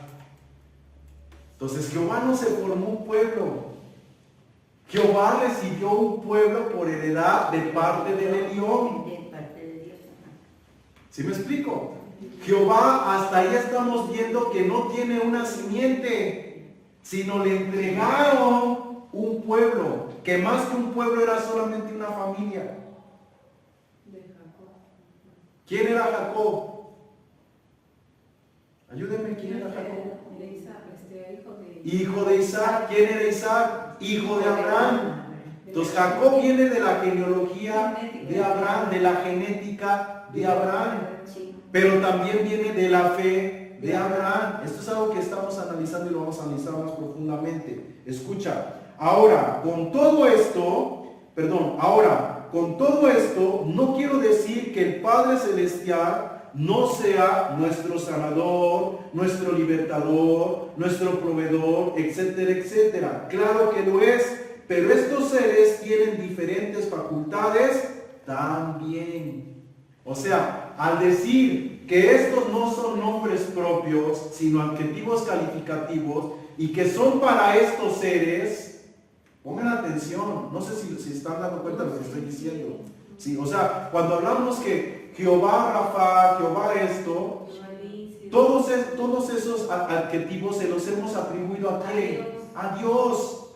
Entonces Jehová no se formó un pueblo. Jehová recibió un pueblo por heredad de parte del Elión. ¿Sí me explico? Jehová, hasta ahí estamos viendo que no tiene una simiente, sino le entregaron un pueblo, que más que un pueblo era solamente una familia. De Jacob. ¿Quién era Jacob? Ayúdenme, ¿quién era Jacob? De Isaac, hijo de... Hijo de Isaac. ¿Quién era Isaac? Hijo de Abraham. Entonces Jacob viene de la genealogía de Abraham, de la genética de Abraham, pero también viene de la fe de Abraham. Esto es algo que estamos analizando y lo vamos a analizar más profundamente. Escucha. Ahora, con todo esto, no quiero decir que el Padre Celestial no sea nuestro sanador, nuestro libertador, nuestro proveedor, etcétera, etcétera. Claro que lo es, pero estos seres tienen diferentes facultades también. O sea, al decir que estos no son nombres propios, sino adjetivos calificativos, y que son para estos seres, pongan atención, no sé si están dando cuenta de lo que estoy diciendo. Sí, o sea, cuando hablamos que Jehová Rafa, Jehová esto, todos esos adjetivos se los hemos atribuido ¿a quién? A Dios.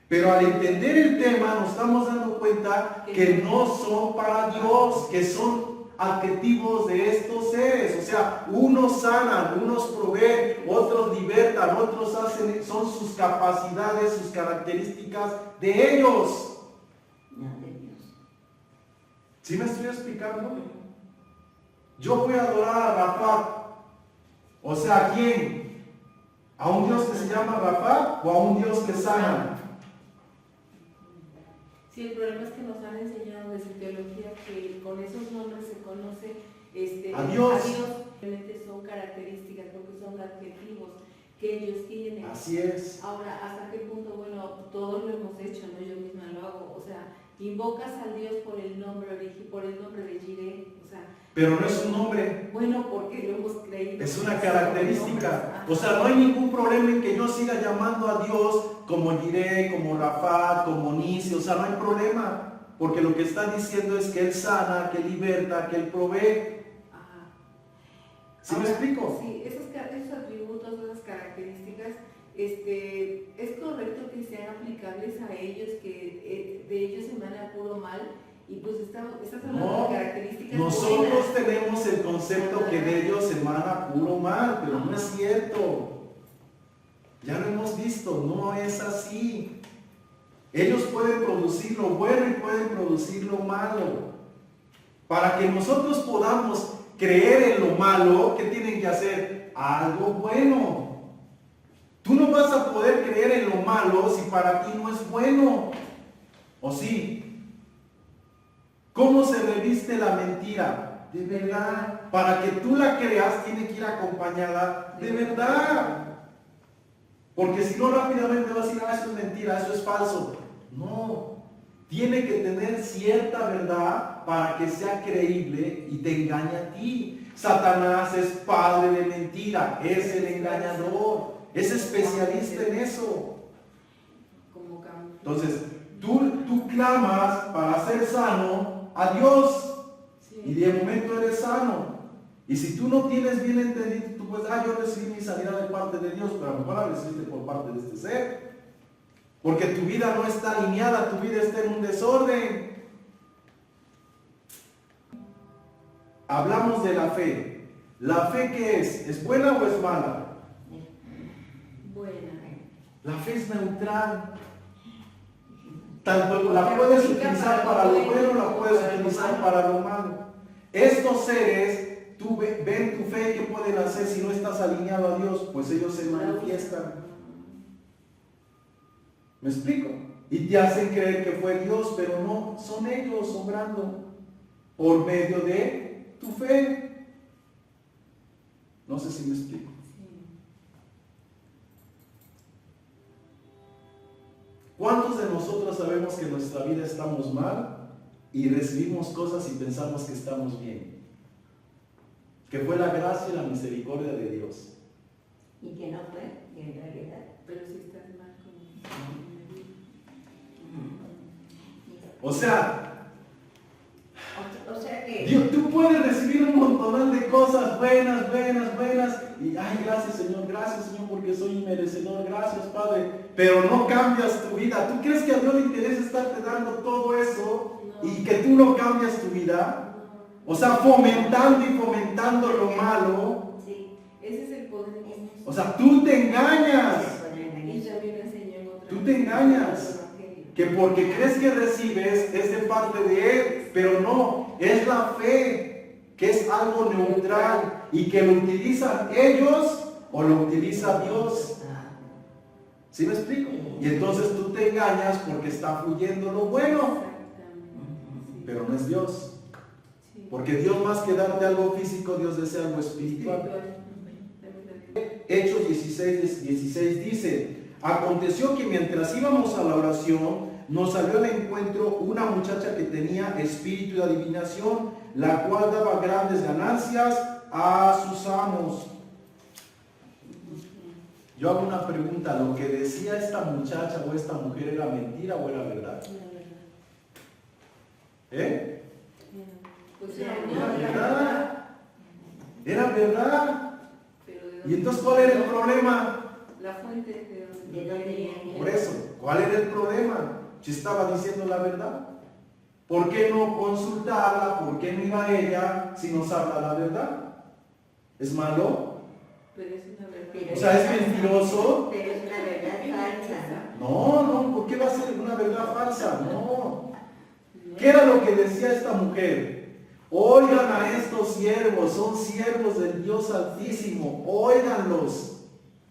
Pero al entender el tema nos estamos dando cuenta que no son para Dios, que son adjetivos de estos seres. O sea, unos sanan, unos proveen, otros libertan, otros hacen, son sus capacidades, sus características de ellos. ¿Sí me estoy explicando? Yo voy a adorar a Rafa. O sea, ¿a quién? ¿A un Dios que se llama Rafa o a un Dios que sana? Sí, el problema es que nos han enseñado desde teología que con esos nombres se conoce a Dios. Realmente son características, porque son adjetivos que ellos tienen. Así es. Ahora, ¿hasta qué punto? Bueno, todos lo hemos hecho, ¿no? Yo misma lo hago. O sea, invocas al Dios por el nombre de Jireh. O sea, pero no es un nombre. Bueno, porque lo hemos creído. Es una característica. O sea, no hay ningún problema en que yo siga llamando a Dios como Jireh, como Rafa, como Nisi. O sea, no hay problema. Porque lo que está diciendo es que Él sana, que Él liberta, que Él provee. Ajá. ¿Sí me explico? Sí, esos atributos, esas características, es correcto que sean aplicables a ellos, que de ellos emana puro mal. Y pues estás hablando de características. Nosotros buenas. tenemos el concepto que de ellos emana puro mal, pero no es cierto. Ya lo hemos visto, no es así. Ellos pueden producir lo bueno y pueden producir lo malo. Para que nosotros podamos creer en lo malo, ¿qué tienen que hacer? Algo bueno. Tú no vas a poder creer en lo malo si para ti no es bueno. ¿O sí? ¿Cómo se reviste la mentira? De verdad. Para que tú la creas, tiene que ir acompañada de verdad. Porque si no, rápidamente vas a decir, eso es mentira, eso es falso. No. Tiene que tener cierta verdad para que sea creíble y te engañe a ti. Satanás es padre de mentira, es el engañador. es especialista en eso. Como camuflaje. Entonces, tú clamas para ser sano a Dios Sí. y de momento eres sano. Y si tú no tienes bien entendido, tú puedes, yo recibí mi sanidad de parte de Dios, pero a lo mejor la recibiste por parte de este ser. Porque tu vida no está alineada, tu vida está en un desorden. Hablamos de la fe. ¿La fe qué es? ¿Es buena o es mala? Buena. La fe es neutral. Tanto la puedes utilizar para lo bueno, la puedes utilizar para lo malo. Estos seres, tú ven tu fe, ¿qué pueden hacer si no estás alineado a Dios? Pues ellos se manifiestan. ¿Me explico? Y te hacen creer que fue Dios, pero no, son ellos obrando por medio de tu fe. No sé si me explico. ¿Cuántos de nosotros sabemos que en nuestra vida estamos mal y recibimos cosas y pensamos que estamos bien? Que fue la gracia y la misericordia de Dios. Y que no fue, en realidad. Pero si estás mal con O sea, O sea que... Dios, tú puedes recibir un montón de cosas buenas, y gracias Señor, porque soy merecedor, gracias Padre, pero no cambias tu vida. ¿Tú crees que a Dios le interesa estarte dando todo eso y que tú no cambias tu vida? O sea, fomentando lo malo. Sí. Ese es el poder de Dios. O sea, tú te engañas. Y también lo enseñó en otra. Tú te engañas. Que porque crees que recibes es de parte de Él, pero no, es la fe, que es algo neutral y que lo utilizan ellos o lo utiliza Dios. ¿Sí me explico? Y entonces tú te engañas porque está fluyendo lo bueno, pero no es Dios. Porque Dios, más que darte algo físico, Dios desea algo espiritual. Hechos 16 dice: aconteció que mientras íbamos a la oración, nos salió al encuentro una muchacha que tenía espíritu de adivinación, la cual daba grandes ganancias a sus amos. Yo hago una pregunta: ¿lo que decía esta muchacha o esta mujer era mentira o era verdad? ¿Eh? Pues Era Era verdad. Era verdad. Pero ¿Y entonces cuál era el problema? la fuente de ¿De dónde viene? Por eso, ¿cuál era el problema? Si estaba diciendo la verdad. ¿Por qué no consultarla? ¿Por qué no iba a ella si nos habla la verdad? ¿Es malo? Pero es una verdad. O sea, ¿es mentiroso? Pero es una verdad falsa. No, ¿por qué va a ser una verdad falsa? No. ¿Qué era lo que decía esta mujer? Oigan a estos siervos, son siervos del Dios Altísimo, óiganlos.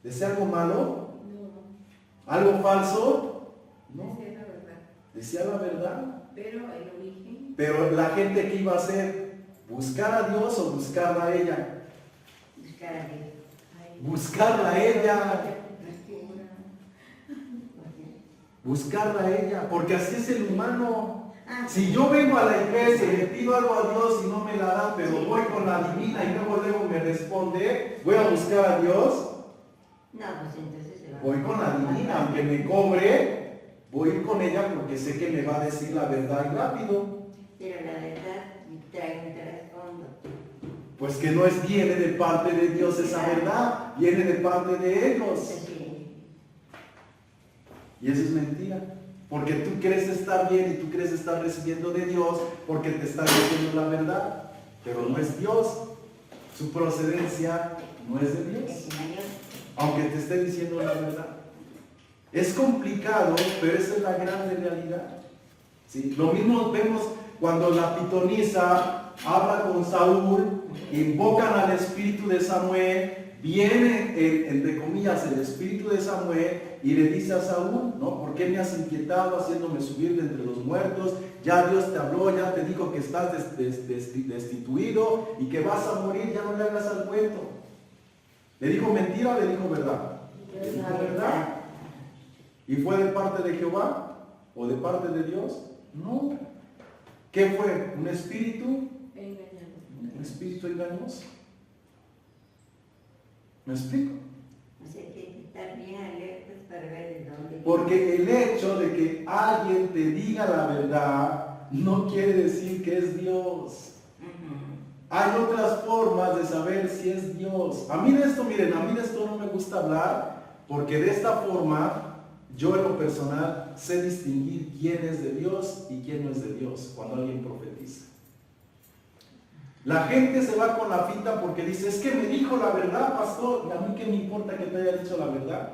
¿Decía algo malo? No. ¿Algo falso? No. Esa es la verdad. Decía la verdad. Pero el origen. Pero la gente, ¿qué iba a hacer? ¿Buscar a Dios o buscarla a ella? Buscar a Dios. Buscarla a ella. Buscarla a ella. Porque así es el humano. Si yo vengo a la iglesia y le pido algo a Dios y no me la da, pero voy con la divina y luego me responde, voy a buscar a Dios, No, pues entonces se va. voy con la divina, aunque me cobre, voy a ir con ella porque sé que me va a decir la verdad y rápido. Pero la verdad trae un trasfondo. Pues que no viene de parte de Dios esa verdad, viene de parte de ellos. Sí. Y eso es mentira. Porque tú crees estar bien y tú crees estar recibiendo de Dios porque te está diciendo la verdad. Pero no es Dios. Su procedencia no es de Dios. Aunque te esté diciendo la verdad. Es complicado, pero esa es la grande realidad. ¿Sí? Lo mismo vemos cuando la pitonisa habla con Saúl, invocan al espíritu de Samuel, viene, entre comillas, el espíritu de Samuel y le dice a Saúl, ¿no? ¿Por qué me has inquietado haciéndome subir de entre los muertos? Ya Dios te habló, ya te dijo que estás destituido y que vas a morir, ya no le hagas al cuento. ¿Le dijo mentira o le dijo verdad? Le dijo verdad. ¿Y fue de parte de Jehová o de parte de Dios? No. ¿Qué fue? ¿Un espíritu? Engañado. ¿Un espíritu engañoso? ¿Me explico? O sea que estar bien alertas para ver de dónde. Porque el hecho de que alguien te diga la verdad no quiere decir que es Dios. Hay otras formas de saber si es Dios. A mí de esto, miren, a mí de esto no me gusta hablar, porque de esta forma, yo en lo personal sé distinguir quién es de Dios y quién no es de Dios cuando alguien profetiza. La gente se va con la finta porque dice, es que me dijo la verdad, pastor, y a mí qué me importa que te haya dicho la verdad.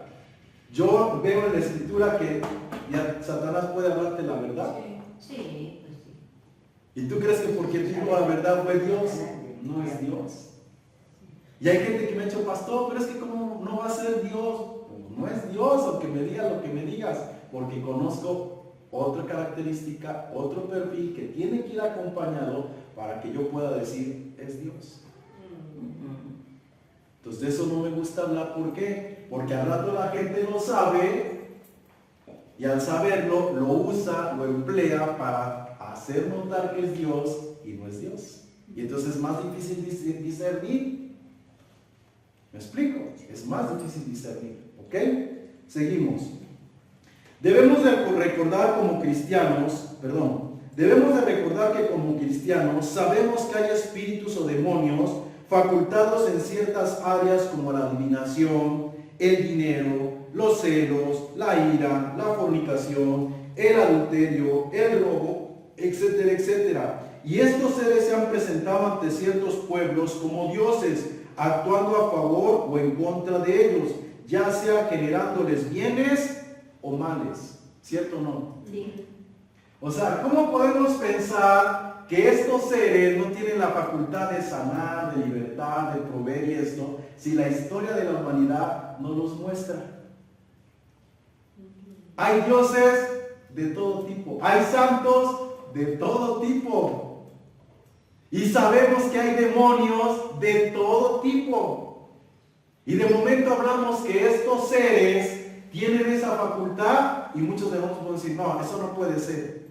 Yo veo en la escritura que ya Satanás puede hablarte la verdad. Sí, pues sí. ¿Y tú crees que porque dijo la verdad fue Dios? No es Dios. Y hay gente que me ha dicho, pastor, pero es que ¿cómo no va a ser Dios? Pues no es Dios, aunque me digas lo que me digas, porque conozco otra característica, otro perfil que tiene que ir acompañado para que yo pueda decir, es Dios. Entonces de eso no me gusta hablar. ¿Por qué? Porque al rato la gente lo sabe y al saberlo lo usa, lo emplea para hacer notar que es Dios y no es Dios. Y entonces es más difícil discernir. ¿Me explico? Es más difícil discernir. ¿Ok? Seguimos. Debemos de recordar como cristianos, debemos de recordar que como cristianos sabemos que hay espíritus o demonios facultados en ciertas áreas como la adivinación, el dinero, los celos, la ira, la fornicación, el adulterio, el robo, etcétera, etcétera. Y estos seres se han presentado ante ciertos pueblos como dioses, actuando a favor o en contra de ellos, ya sea generándoles bienes o males. ¿Cierto o no? Sí. O sea, ¿cómo podemos pensar que estos seres no tienen la facultad de sanar, de libertad, de proveer y esto, si la historia de la humanidad no los muestra? Hay dioses de todo tipo, hay santos de todo tipo, y sabemos que hay demonios de todo tipo. Y de momento hablamos que estos seres tienen esa facultad y muchos de nosotros podemos decir, no, eso no puede ser.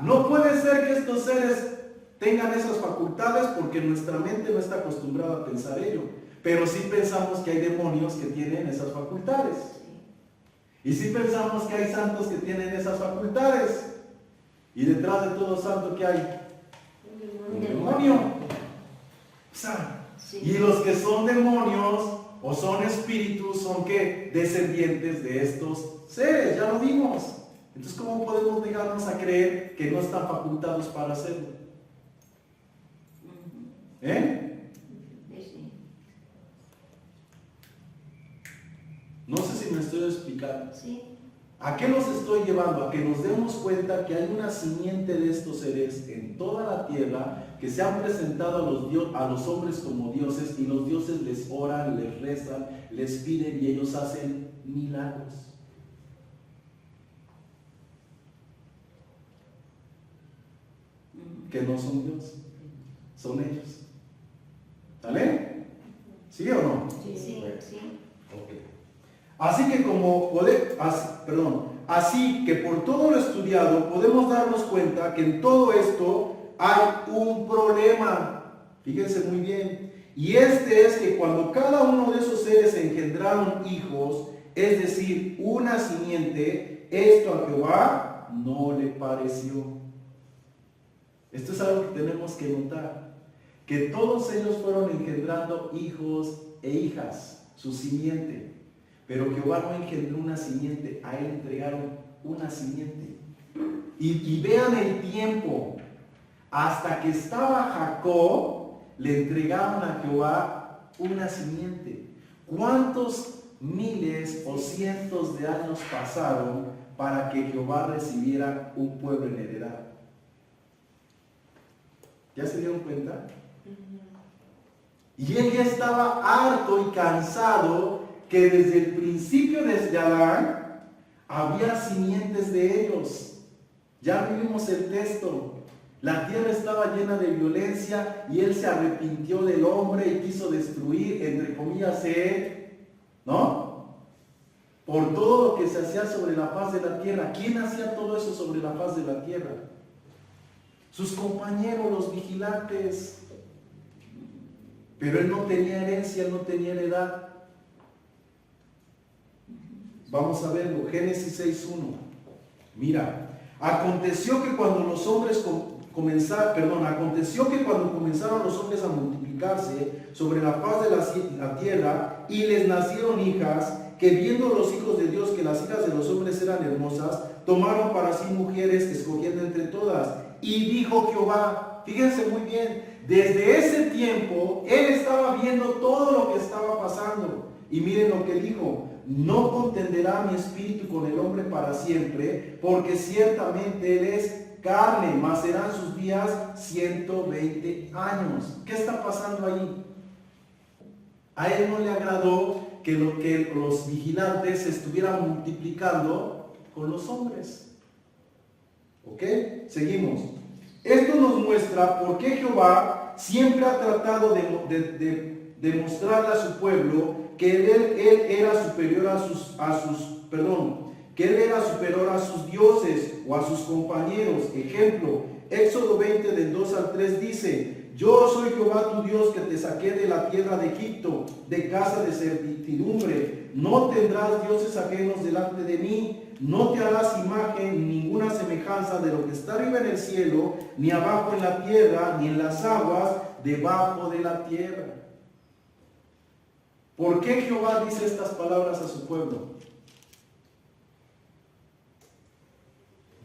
No puede ser que estos seres tengan esas facultades porque nuestra mente no está acostumbrada a pensar ello. Pero sí pensamos que hay demonios que tienen esas facultades. Y sí pensamos que hay santos que tienen esas facultades. Y detrás de todo santo, ¿qué hay? Un demonio. O sea, Sí. y los que son demonios o son espíritus son ¿qué? Descendientes de estos seres, ya lo vimos. Entonces, ¿cómo podemos dejarnos a creer que no están facultados para hacerlo? Sí. No sé si me estoy explicando. Sí. ¿A qué nos estoy llevando? A que nos demos cuenta que hay una simiente de estos seres en toda la tierra que se han presentado a los hombres como dioses y los dioses les oran, les rezan, les piden y ellos hacen milagros. Que no son Dios, son ellos. ¿Sale? ¿Sí o no? Sí. Okay. Así que por todo lo estudiado podemos darnos cuenta que en todo esto hay un problema. Fíjense muy bien. Y este es que cuando cada uno de esos seres engendraron hijos, es decir, una simiente, esto a Jehová no le pareció. Esto es algo que tenemos que notar. Que todos ellos fueron engendrando hijos e hijas, su simiente. Pero Jehová no engendró una simiente, a él entregaron una simiente. Y vean el tiempo. Hasta que estaba Jacob, le entregaron a Jehová una simiente. ¿Cuántos miles o cientos de años pasaron para que Jehová recibiera un pueblo en heredad? ¿Ya se dieron cuenta? Y él ya estaba harto y cansado que desde el principio, desde Adán, había simientes de ellos. Ya vimos el texto. La tierra estaba llena de violencia y él se arrepintió del hombre y quiso destruir, entre comillas, ¿no? Por todo lo que se hacía sobre la faz de la tierra. ¿Quién hacía todo eso sobre la faz de la tierra? Sus compañeros, los vigilantes. Pero él no tenía herencia, él no tenía heredad. Vamos a verlo, Génesis 6.1. Mira, aconteció que cuando los hombres comenzaron los hombres a multiplicarse sobre la faz de la tierra y les nacieron hijas, que viendo los hijos de Dios que las hijas de los hombres eran hermosas, tomaron para sí mujeres, escogiendo entre todas. Y dijo Jehová, fíjense muy bien, desde ese tiempo él estaba viendo todo lo que estaba pasando. Y miren lo que dijo: no contenderá mi espíritu con el hombre para siempre, porque ciertamente él es carne, mas serán sus días 120 años. ¿Qué está pasando ahí? A él no le agradó que los vigilantes se estuvieran multiplicando con los hombres. ¿Ok? Seguimos. Esto nos muestra por qué Jehová siempre ha tratado de mostrarle a su pueblo que él era superior que él era superior a sus dioses o a sus compañeros. Ejemplo, Éxodo 20 del 2 al 3 dice: yo soy Jehová tu Dios, que te saqué de la tierra de Egipto, de casa de servidumbre. No tendrás dioses ajenos delante de mí, no te harás imagen ni ninguna semejanza de lo que está arriba en el cielo, ni abajo en la tierra, ni en las aguas debajo de la tierra. ¿Por qué Jehová dice estas palabras a su pueblo?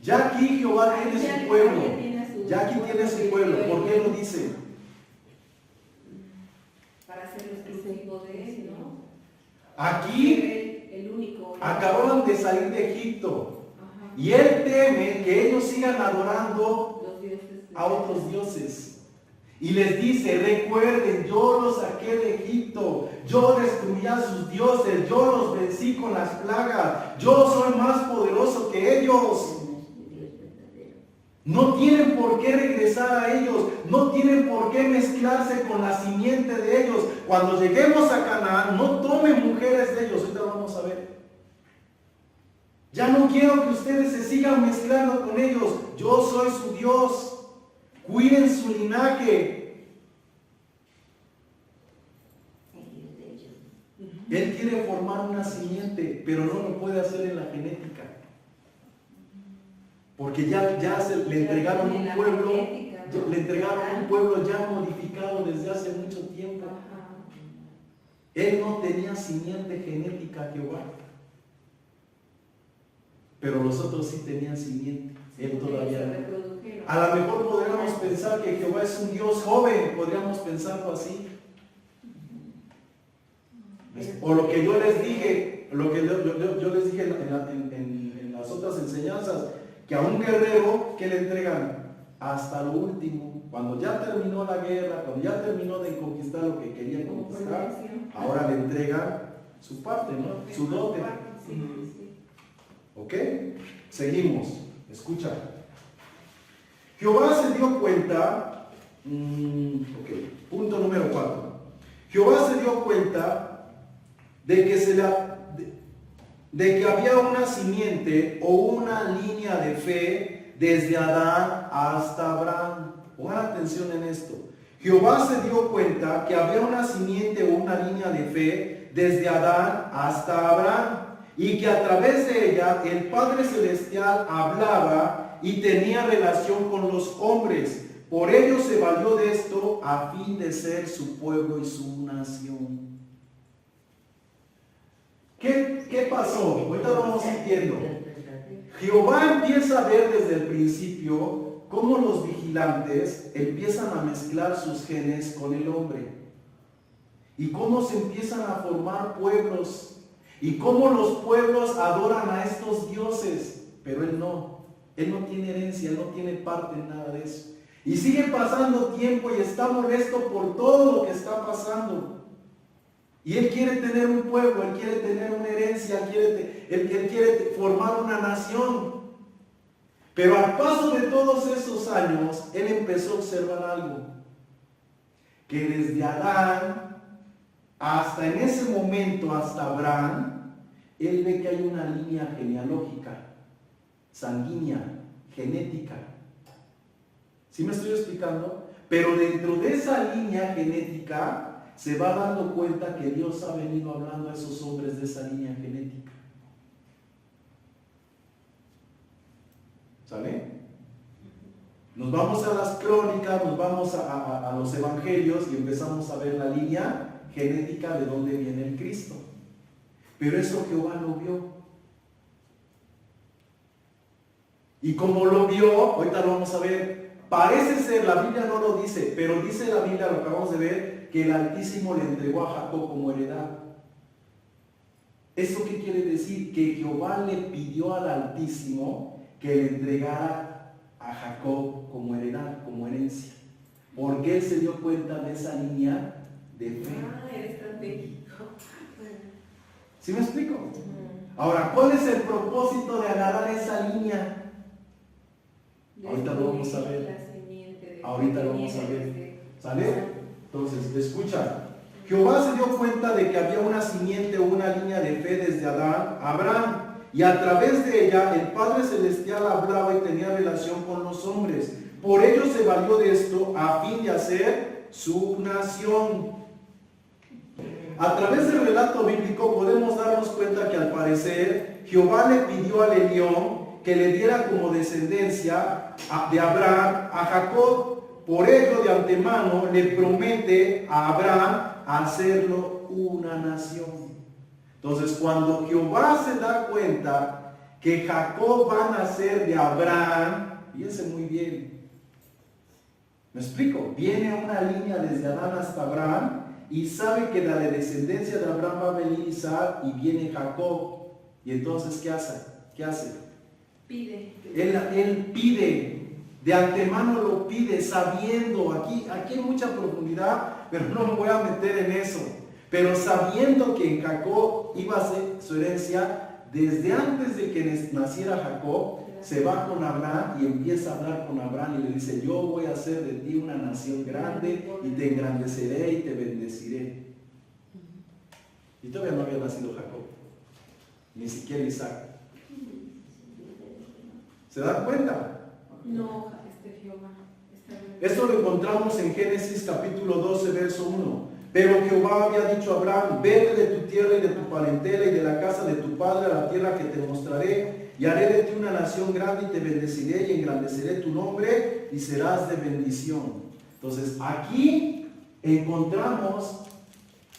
Ya aquí Jehová tiene su pueblo. Ya aquí tiene su pueblo. ¿Por qué lo dice? Para ser exclusivo de él, ¿no? Aquí el único. acababan de salir de Egipto. Ajá. Y él teme que ellos sigan adorando Los dioses a otros dioses. Y les dice: recuerden, yo los saqué de Egipto, yo destruí a sus dioses, yo los vencí con las plagas, yo soy más poderoso que ellos. No tienen por qué regresar a ellos, no tienen por qué mezclarse con la simiente de ellos. Cuando lleguemos a Canaán, no tomen mujeres de ellos. Ahorita lo vamos a ver. Ya no quiero que ustedes se sigan mezclando con ellos. Yo soy su Dios. Cuiden su linaje. Él quiere formar una simiente, pero no lo puede hacer en la genética. Porque ya le entregaron un pueblo, ya modificado desde hace mucho tiempo. Él no tenía simiente genética, Jehová. Pero los otros sí tenían simiente. Él todavía no. A lo mejor podríamos pensar que Jehová es un Dios joven, podríamos pensarlo así. O lo que yo les dije, en las otras enseñanzas, que a un guerrero, ¿qué le entregan? Hasta lo último. Cuando ya terminó la guerra, cuando ya terminó de conquistar lo que quería conquistar, ahora le entregan su parte, ¿no? Su dote. ¿Ok? Seguimos. Escucha. Jehová se dio cuenta, punto número 4. Jehová se dio cuenta de que había una simiente o una línea de fe desde Adán hasta Abraham. Pongan atención en esto. Jehová se dio cuenta que había una simiente o una línea de fe desde Adán hasta Abraham, y que a través de ella el Padre Celestial hablaba y tenía relación con los hombres. Por ello se valió de esto a fin de ser su pueblo y su nación. ¿Qué pasó? Ahorita lo vamos sintiendo. Jehová empieza a ver desde el principio cómo los vigilantes empiezan a mezclar sus genes con el hombre. Y cómo se empiezan a formar pueblos. Y cómo los pueblos adoran a estos dioses. Pero él no tiene herencia, él no tiene parte en nada de eso. Y sigue pasando tiempo y está molesto por todo lo que está pasando. Y él quiere tener un pueblo, él quiere tener una herencia, él quiere formar una nación. Pero al paso de todos esos años, él empezó a observar algo. Que desde Adán hasta en ese momento, hasta Abraham, él ve que hay una línea genealógica, sanguínea, genética. ¿Sí me estoy explicando? Pero dentro de esa línea genética se va dando cuenta que Dios ha venido hablando a esos hombres de esa línea genética. ¿Sale? Nos vamos a las crónicas, nos vamos a los evangelios y empezamos a ver la línea genética de dónde viene el Cristo. Pero eso Jehová lo vio. Y como lo vio, ahorita lo vamos a ver, parece ser, la Biblia no lo dice, pero dice la Biblia, lo acabamos de ver, que el Altísimo le entregó a Jacob como heredad. ¿Eso qué quiere decir? Que Jehová le pidió al Altísimo que le entregara a Jacob como heredad, como herencia. Porque él se dio cuenta de esa línea de fe. Eres estratégico. ¿Sí me explico? Ahora, ¿cuál es el propósito de agarrar esa línea? Ahorita lo vamos a ver. Ahorita lo vamos a ver. ¿Sale? Entonces, escucha. Jehová se dio cuenta de que había una simiente o una línea de fe desde Adán a Abraham. Y a través de ella el Padre Celestial hablaba y tenía relación con los hombres. Por ello se valió de esto a fin de hacer su nación. A través del relato bíblico podemos darnos cuenta que al parecer Jehová le pidió al Elión que le diera como descendencia de Abraham a Jacob. Por ello de antemano le promete a Abraham hacerlo una nación. Entonces cuando Jehová se da cuenta que Jacob va a nacer de Abraham, fíjense muy bien, ¿me explico? Viene una línea desde Adán hasta Abraham y sabe que de la descendencia de Abraham va a venir Isaac y viene Jacob. Y entonces ¿qué hace? ¿Qué hace? Pide. Él pide, de antemano lo pide, sabiendo, aquí hay mucha profundidad, pero no me voy a meter en eso. Pero sabiendo que en Jacob iba a ser su herencia, desde antes de que naciera Jacob, se va con Abraham y empieza a hablar con Abraham y le dice, yo voy a hacer de ti una nación grande y te engrandeceré y te bendeciré. Y todavía no había nacido Jacob, ni siquiera Isaac. ¿Se dan cuenta? No, Jehová. Esto lo encontramos en Génesis capítulo 12, verso 1. Pero Jehová había dicho a Abraham, vete de tu tierra y de tu parentela y de la casa de tu padre a la tierra que te mostraré, y haré de ti una nación grande y te bendeciré y engrandeceré tu nombre y serás de bendición. Entonces aquí encontramos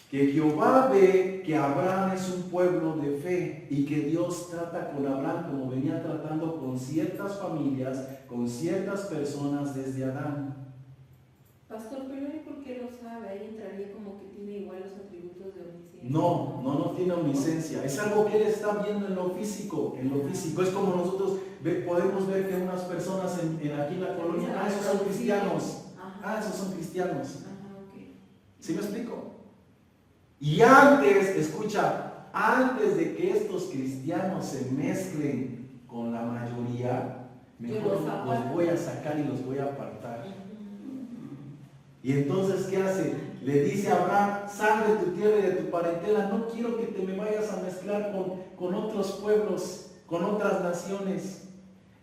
que Jehová ve que Abraham es un pueblo de fe y que Dios trata con Abraham como venía tratando con ciertas familias, con ciertas personas desde Adán. Pastor, pero ¿y por qué lo sabe? Ahí entraría como que tiene igual los atributos de omnisciencia. No tiene omnisciencia. Es algo que él está viendo en lo físico. Es como nosotros podemos ver que unas personas aquí en la colonia, esos son cristianos. Esos son cristianos. ¿Sí me explico? Y antes de que estos cristianos se mezclen con la mayoría, mejor los voy a sacar y los voy a apartar. Y entonces, ¿qué hace? Le dice a Abraham, sal de tu tierra y de tu parentela, no quiero que te me vayas a mezclar con otros pueblos, con otras naciones.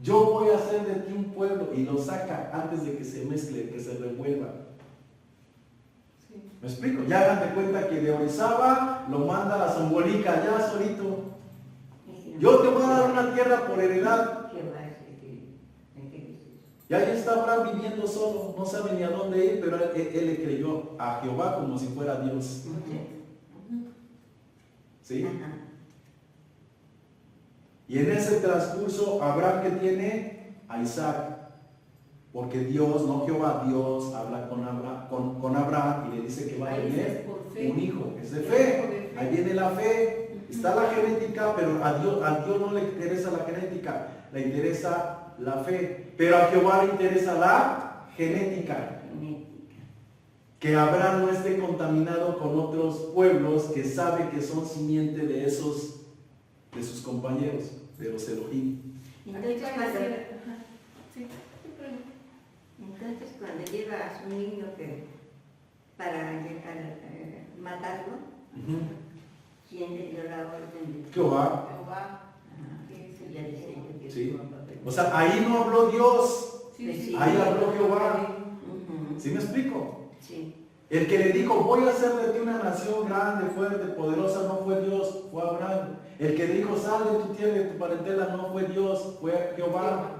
Yo voy a hacer de ti un pueblo, y lo saca antes de que se mezcle, que se revuelva. ¿Me explico? Ya hagan de cuenta que de Orizaba lo manda a la Zongolica, ya solito. Yo te voy a dar una tierra por heredad. Y ahí está Abraham viviendo solo, no sabe ni a dónde ir, pero él le creyó a Jehová como si fuera Dios. ¿Sí? Y en ese transcurso, Abraham, ¿qué tiene? A Isaac. Porque Dios, no Jehová, Dios habla con Abraham y le dice que va a tener un hijo. Es de fe. Ahí viene la fe. Está la genética, pero a Dios no le interesa la genética, le interesa la fe. Pero a Jehová le interesa la genética. Que Abraham no esté contaminado con otros pueblos que sabe que son simiente de sus compañeros, de los Elohim. Entonces cuando lleva a su niño para matarlo, ¿quién le dio la orden? Jehová. Ya dice que Sí. O sea, ahí no habló Dios, ahí habló Jehová. ¿Sí me explico? Sí. El que le dijo, voy a hacer de ti una nación grande, fuerte, poderosa, no fue Dios, fue Abraham. El que dijo, sal de tu tierra y de tu parentela, no fue Dios, fue Jehová.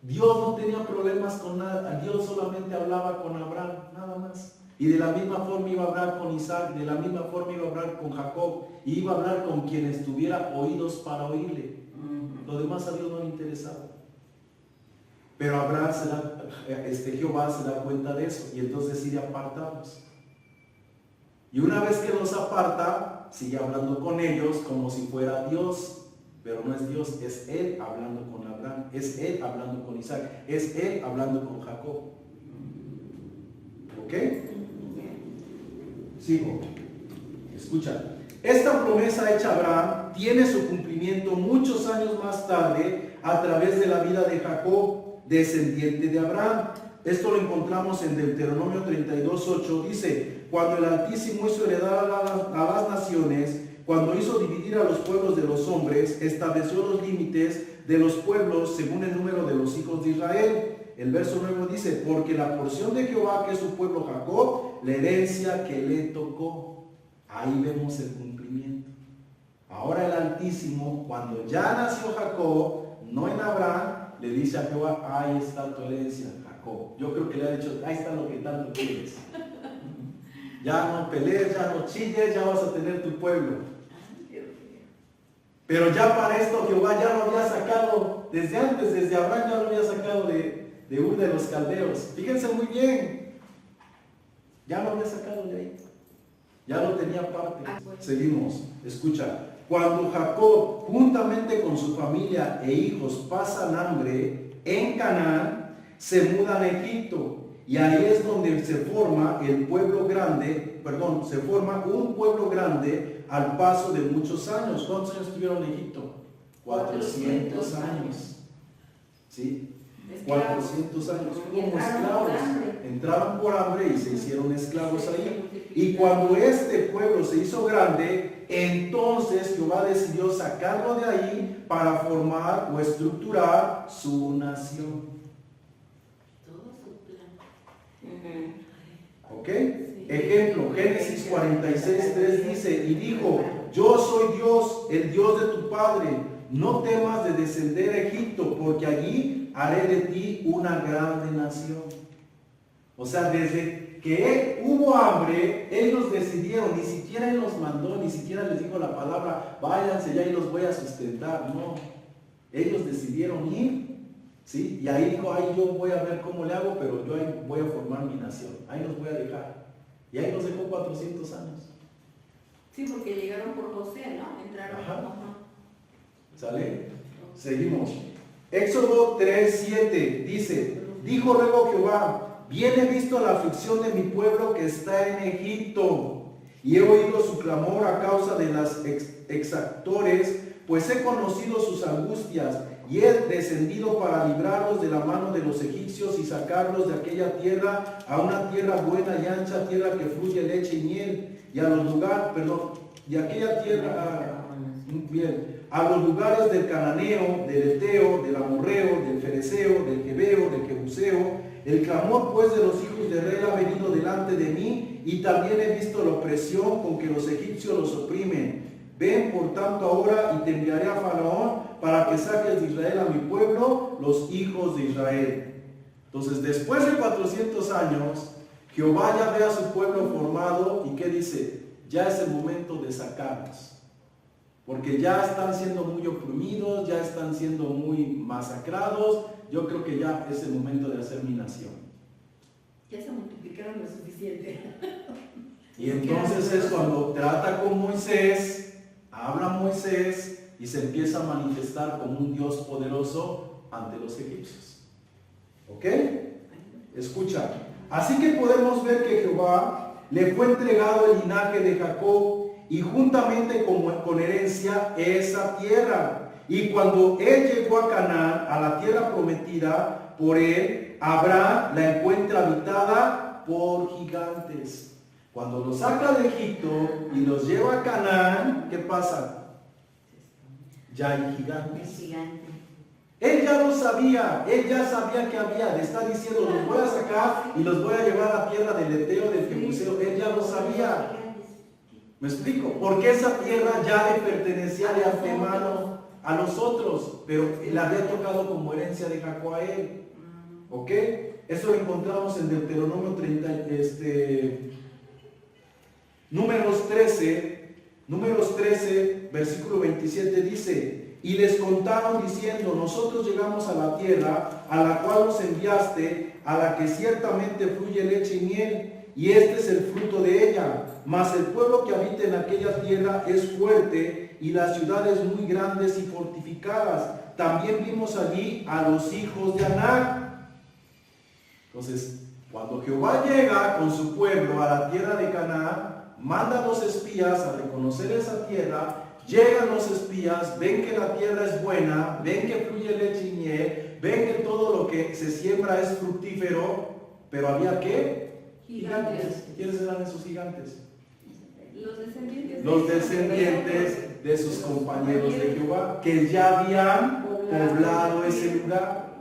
Dios no tenía problemas con nada, Dios solamente hablaba con Abraham, nada más. Y de la misma forma iba a hablar con Isaac, de la misma forma iba a hablar con Jacob, y iba a hablar con quienes tuviera oídos para oírle. Lo demás a Dios no le interesaba. Pero Abraham Jehová se da cuenta de eso, y entonces decide apartarlos. Y una vez que los aparta, sigue hablando con ellos como si fuera Dios. Pero no es Dios, es Él hablando con Abraham, es Él hablando con Isaac, es Él hablando con Jacob. ¿Ok? Sigo. Escucha. Esta promesa hecha a Abraham tiene su cumplimiento muchos años más tarde a través de la vida de Jacob, descendiente de Abraham. Esto lo encontramos en Deuteronomio 32:8. Dice: cuando el Altísimo hizo heredar a las naciones, cuando hizo dividir a los pueblos de los hombres, estableció los límites de los pueblos según el número de los hijos de Israel. El verso 9 dice: porque la porción de Jehová, que es su pueblo Jacob, la herencia que le tocó. Ahí vemos el cumplimiento. Ahora el Altísimo, cuando ya nació Jacob, no en Abraham, le dice a Jehová: ahí está tu herencia, Jacob. Yo creo que le ha dicho: ahí está lo que tanto quieres. Ya no pelees, ya no chilles, ya vas a tener tu pueblo. Pero ya para esto Jehová ya lo había sacado desde antes, desde Abraham ya lo había sacado de Ur de los Caldeos. Fíjense muy bien, ya lo había sacado de ahí, ya lo tenía aparte. Seguimos, escucha. Cuando Jacob, juntamente con su familia e hijos, pasan hambre en Canaán, se mudan a Egipto. Y ahí es donde se forma el pueblo grande, se forma un pueblo grande al paso de muchos años. ¿Cuántos años estuvieron en Egipto? 400 años. ¿Sí? 400 años. Como esclavos. Entraron por hambre y se hicieron esclavos ahí. Y cuando este pueblo se hizo grande, entonces Jehová decidió sacarlo de ahí para formar o estructurar su nación. ¿Ok? Ejemplo, Génesis 46:3 dice: y dijo: yo soy Dios, el Dios de tu padre, no temas de descender a Egipto, porque allí haré de ti una grande nación. O sea, desde que hubo hambre, ellos decidieron, ni siquiera Él los mandó, ni siquiera les dijo la palabra: váyanse ya y los voy a sustentar. No, ellos decidieron ir. ¿Sí? Y ahí dijo: ahí yo voy a ver cómo le hago, pero yo ahí voy a formar mi nación, ahí los voy a dejar. Y ahí los dejó 400 años. Sí, porque llegaron por José, ¿no? Entraron. Ajá. ¿Sale? Seguimos. Éxodo 3:7 dice: dijo luego Jehová: bien he visto la aflicción de mi pueblo que está en Egipto, y he oído su clamor a causa de las exactores, pues he conocido sus angustias, y he descendido para librarlos de la mano de los egipcios y sacarlos de aquella tierra a una tierra buena y ancha, tierra que fluye leche y miel, y a los lugares, y aquella tierra, a los lugares del cananeo, del eteo, del amorreo, del fereceo, del jebeo, del jebuseo. El clamor pues de los hijos de Israel ha venido delante de mí, y también he visto la opresión con que los egipcios los oprimen. Ven por tanto ahora y te enviaré a Faraón para que saques de Israel a mi pueblo, los hijos de Israel. Entonces, después de 400 años, Jehová ya ve a su pueblo formado, y ¿qué dice? Ya es el momento de sacarlos, porque ya están siendo muy oprimidos, ya están siendo muy masacrados. Yo creo que ya es el momento de hacer mi nación. Ya se multiplicaron lo suficiente. Y entonces es cuando trata con Moisés, habla Moisés y se empieza a manifestar como un Dios poderoso ante los egipcios. ¿Ok? Escucha. Así que podemos ver que Jehová le fue entregado el linaje de Jacob y juntamente con herencia esa tierra. Y cuando él llegó a Canaán, a la tierra prometida por él, Abraham la encuentra habitada por gigantes. Cuando los saca de Egipto y los lleva a Canaán, ¿qué pasa? Ya hay gigantes. Él ya lo sabía, él ya sabía que había. Le está diciendo: los voy a sacar y los voy a llevar a la tierra del eteo, del jebuseo. Él ya lo sabía. ¿Me explico? Porque esa tierra ya le pertenecía de antemano. a los otros, pero le había tocado como herencia de Jacob a él. ¿Ok? Eso lo encontramos en Deuteronomio 30, Números 13, versículo 27 dice: y les contaron diciendo: nosotros llegamos a la tierra a la cual nos enviaste, a la que ciertamente fluye leche y miel, y este es el fruto de ella. Mas el pueblo que habita en aquella tierra es fuerte, y las ciudades muy grandes y fortificadas. También vimos allí a los hijos de Anac. Entonces, cuando Jehová llega con su pueblo a la tierra de Canaán, manda a los espías a reconocer esa tierra. Llegan los espías, ven que la tierra es buena, ven que fluye leche y miel, ven que todo lo que se siembra es fructífero, pero había ¿qué? Gigantes. ¿Quiénes eran esos gigantes? Los descendientes De sus compañeros de Jehová, que ya habían poblado ese lugar.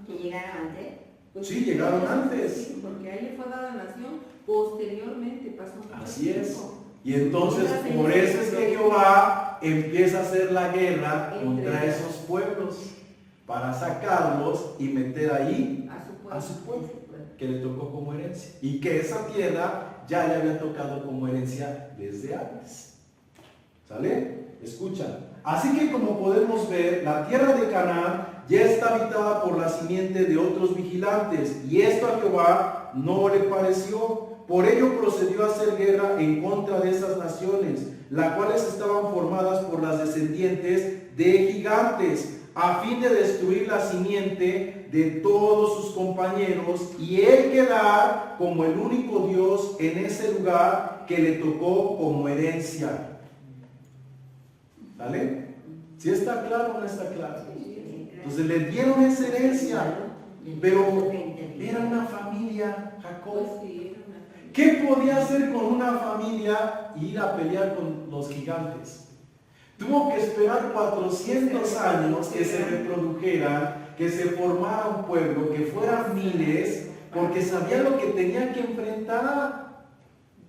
¿Que llegaron antes? Sí, llegaron antes. Sí, porque ahí le fue dada nación, posteriormente pasó mucho Así es. tiempo. Y entonces, por eso es que Jehová empieza a hacer la guerra contra Entre esos pueblos, para sacarlos y meter ahí a su pueblo. que le tocó como herencia. Y que esa tierra ya le había tocado como herencia desde antes. ¿Sale? Escucha. Así que como podemos ver, la tierra de Canaán ya está habitada por la simiente de otros vigilantes, y esto a Jehová no le pareció. Por ello procedió a hacer guerra en contra de esas naciones, las cuales estaban formadas por las descendientes de gigantes, a fin de destruir la simiente de todos sus compañeros, y él quedar como el único Dios en ese lugar que le tocó como herencia. ¿Vale? ¿Sí está claro o no está claro? Entonces le dieron esa herencia, pero era una familia, Jacob. ¿Qué podía hacer con una familia y ir a pelear con los gigantes? Tuvo que esperar 400 años que se reprodujeran, que se formara un pueblo, que fueran miles, porque sabía lo que tenían que enfrentar.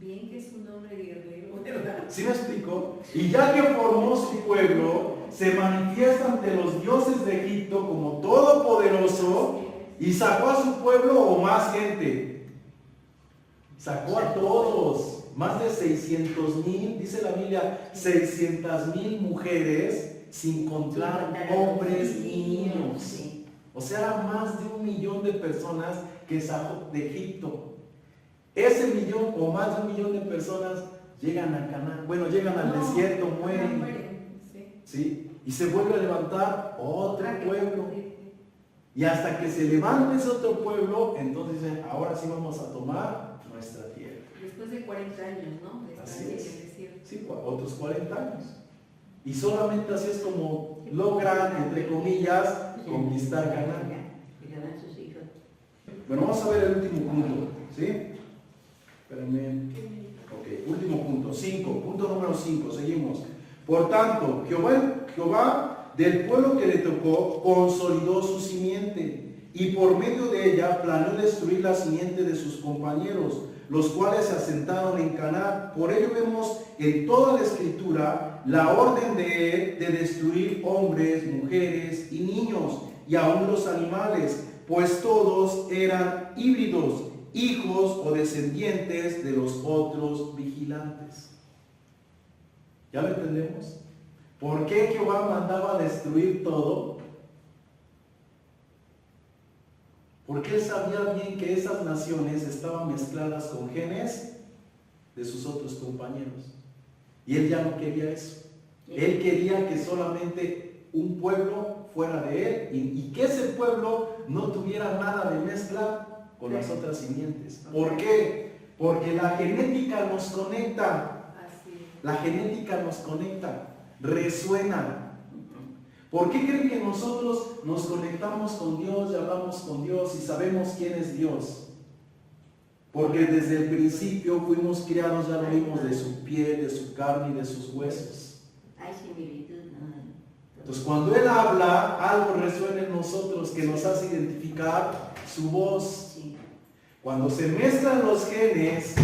Bien que es un hombre guerrero, ¿verdad? ¿Sí me explico? Y ya que formó su pueblo, se manifiesta ante los dioses de Egipto como todopoderoso y sacó a su pueblo o más gente. Sacó a todos, más de 600,000, dice la Biblia, 600,000 mujeres, sin contar hombres y niños. O sea, eran más de 1,000,000 de personas que sacó de Egipto. Ese millón o más de 1,000,000 de personas llegan a Canaán. Bueno, llegan al desierto, mueren. ¿Sí? Y se vuelve a levantar otro pueblo. Y hasta que se levante ese otro pueblo, entonces dicen, ahora sí vamos a tomar nuestra tierra. Después de 40 años, ¿no? Así es. Sí, otros 40 años. Y solamente así es como logran, entre comillas, conquistar Canaán. Bueno, vamos a ver el último punto. ¿Sí? Espérenme. Ok, último punto, 5. Punto número 5, seguimos. Por tanto, Jehová del pueblo que le tocó consolidó su simiente, y por medio de ella planeó destruir la simiente de sus compañeros, los cuales se asentaron en Canaán. Por ello vemos en toda la Escritura la orden de él de destruir hombres, mujeres y niños, y aún los animales, pues todos eran híbridos, hijos o descendientes de los otros vigilantes. ¿Ya lo entendemos? ¿Por qué Jehová mandaba destruir todo? Porque él sabía bien que esas naciones estaban mezcladas con genes de sus otros compañeros. Y él ya no quería eso. Él quería que solamente un pueblo fuera de él y que ese pueblo no tuviera nada de mezcla con las otras simientes. ¿Por qué? Porque la genética nos conecta. La genética nos conecta, resuena. ¿Por qué creen que nosotros nos conectamos con Dios y hablamos con Dios y sabemos quién es Dios? Porque desde el principio fuimos criados, ya lo vimos, de su piel, de su carne y de sus huesos. Hay similitud, ¿no? Entonces cuando Él habla, algo resuena en nosotros que nos hace identificar su voz. Cuando se mezclan los genes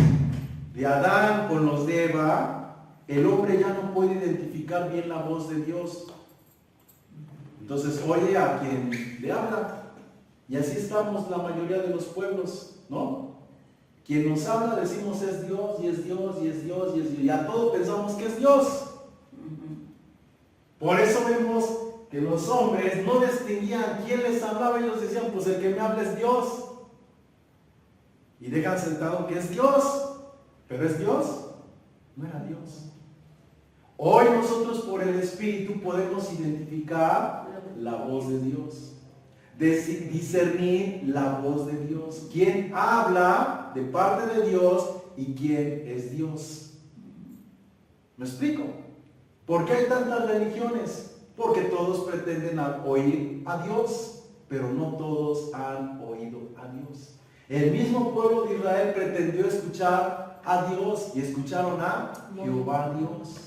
de Adán con los de Eva, el hombre ya no puede identificar bien la voz de Dios. Entonces oye a quien le habla. Y así estamos la mayoría de los pueblos, ¿no? Quien nos habla decimos es Dios, y es Dios, y es Dios, y es Dios. Y a todo pensamos que es Dios. Por eso vemos que los hombres no distinguían quién les hablaba. Ellos decían, pues el que me habla es Dios. Y dejan sentado que es Dios. ¿Pero es Dios? No era Dios. Hoy nosotros por el Espíritu podemos identificar la voz de Dios. Discernir la voz de Dios. ¿Quién habla de parte de Dios y quién es Dios? ¿Me explico? ¿Por qué hay tantas religiones? Porque todos pretenden oír a Dios, pero no todos han oído a Dios. El mismo pueblo de Israel pretendió escuchar a Dios y escucharon a Jehová Dios.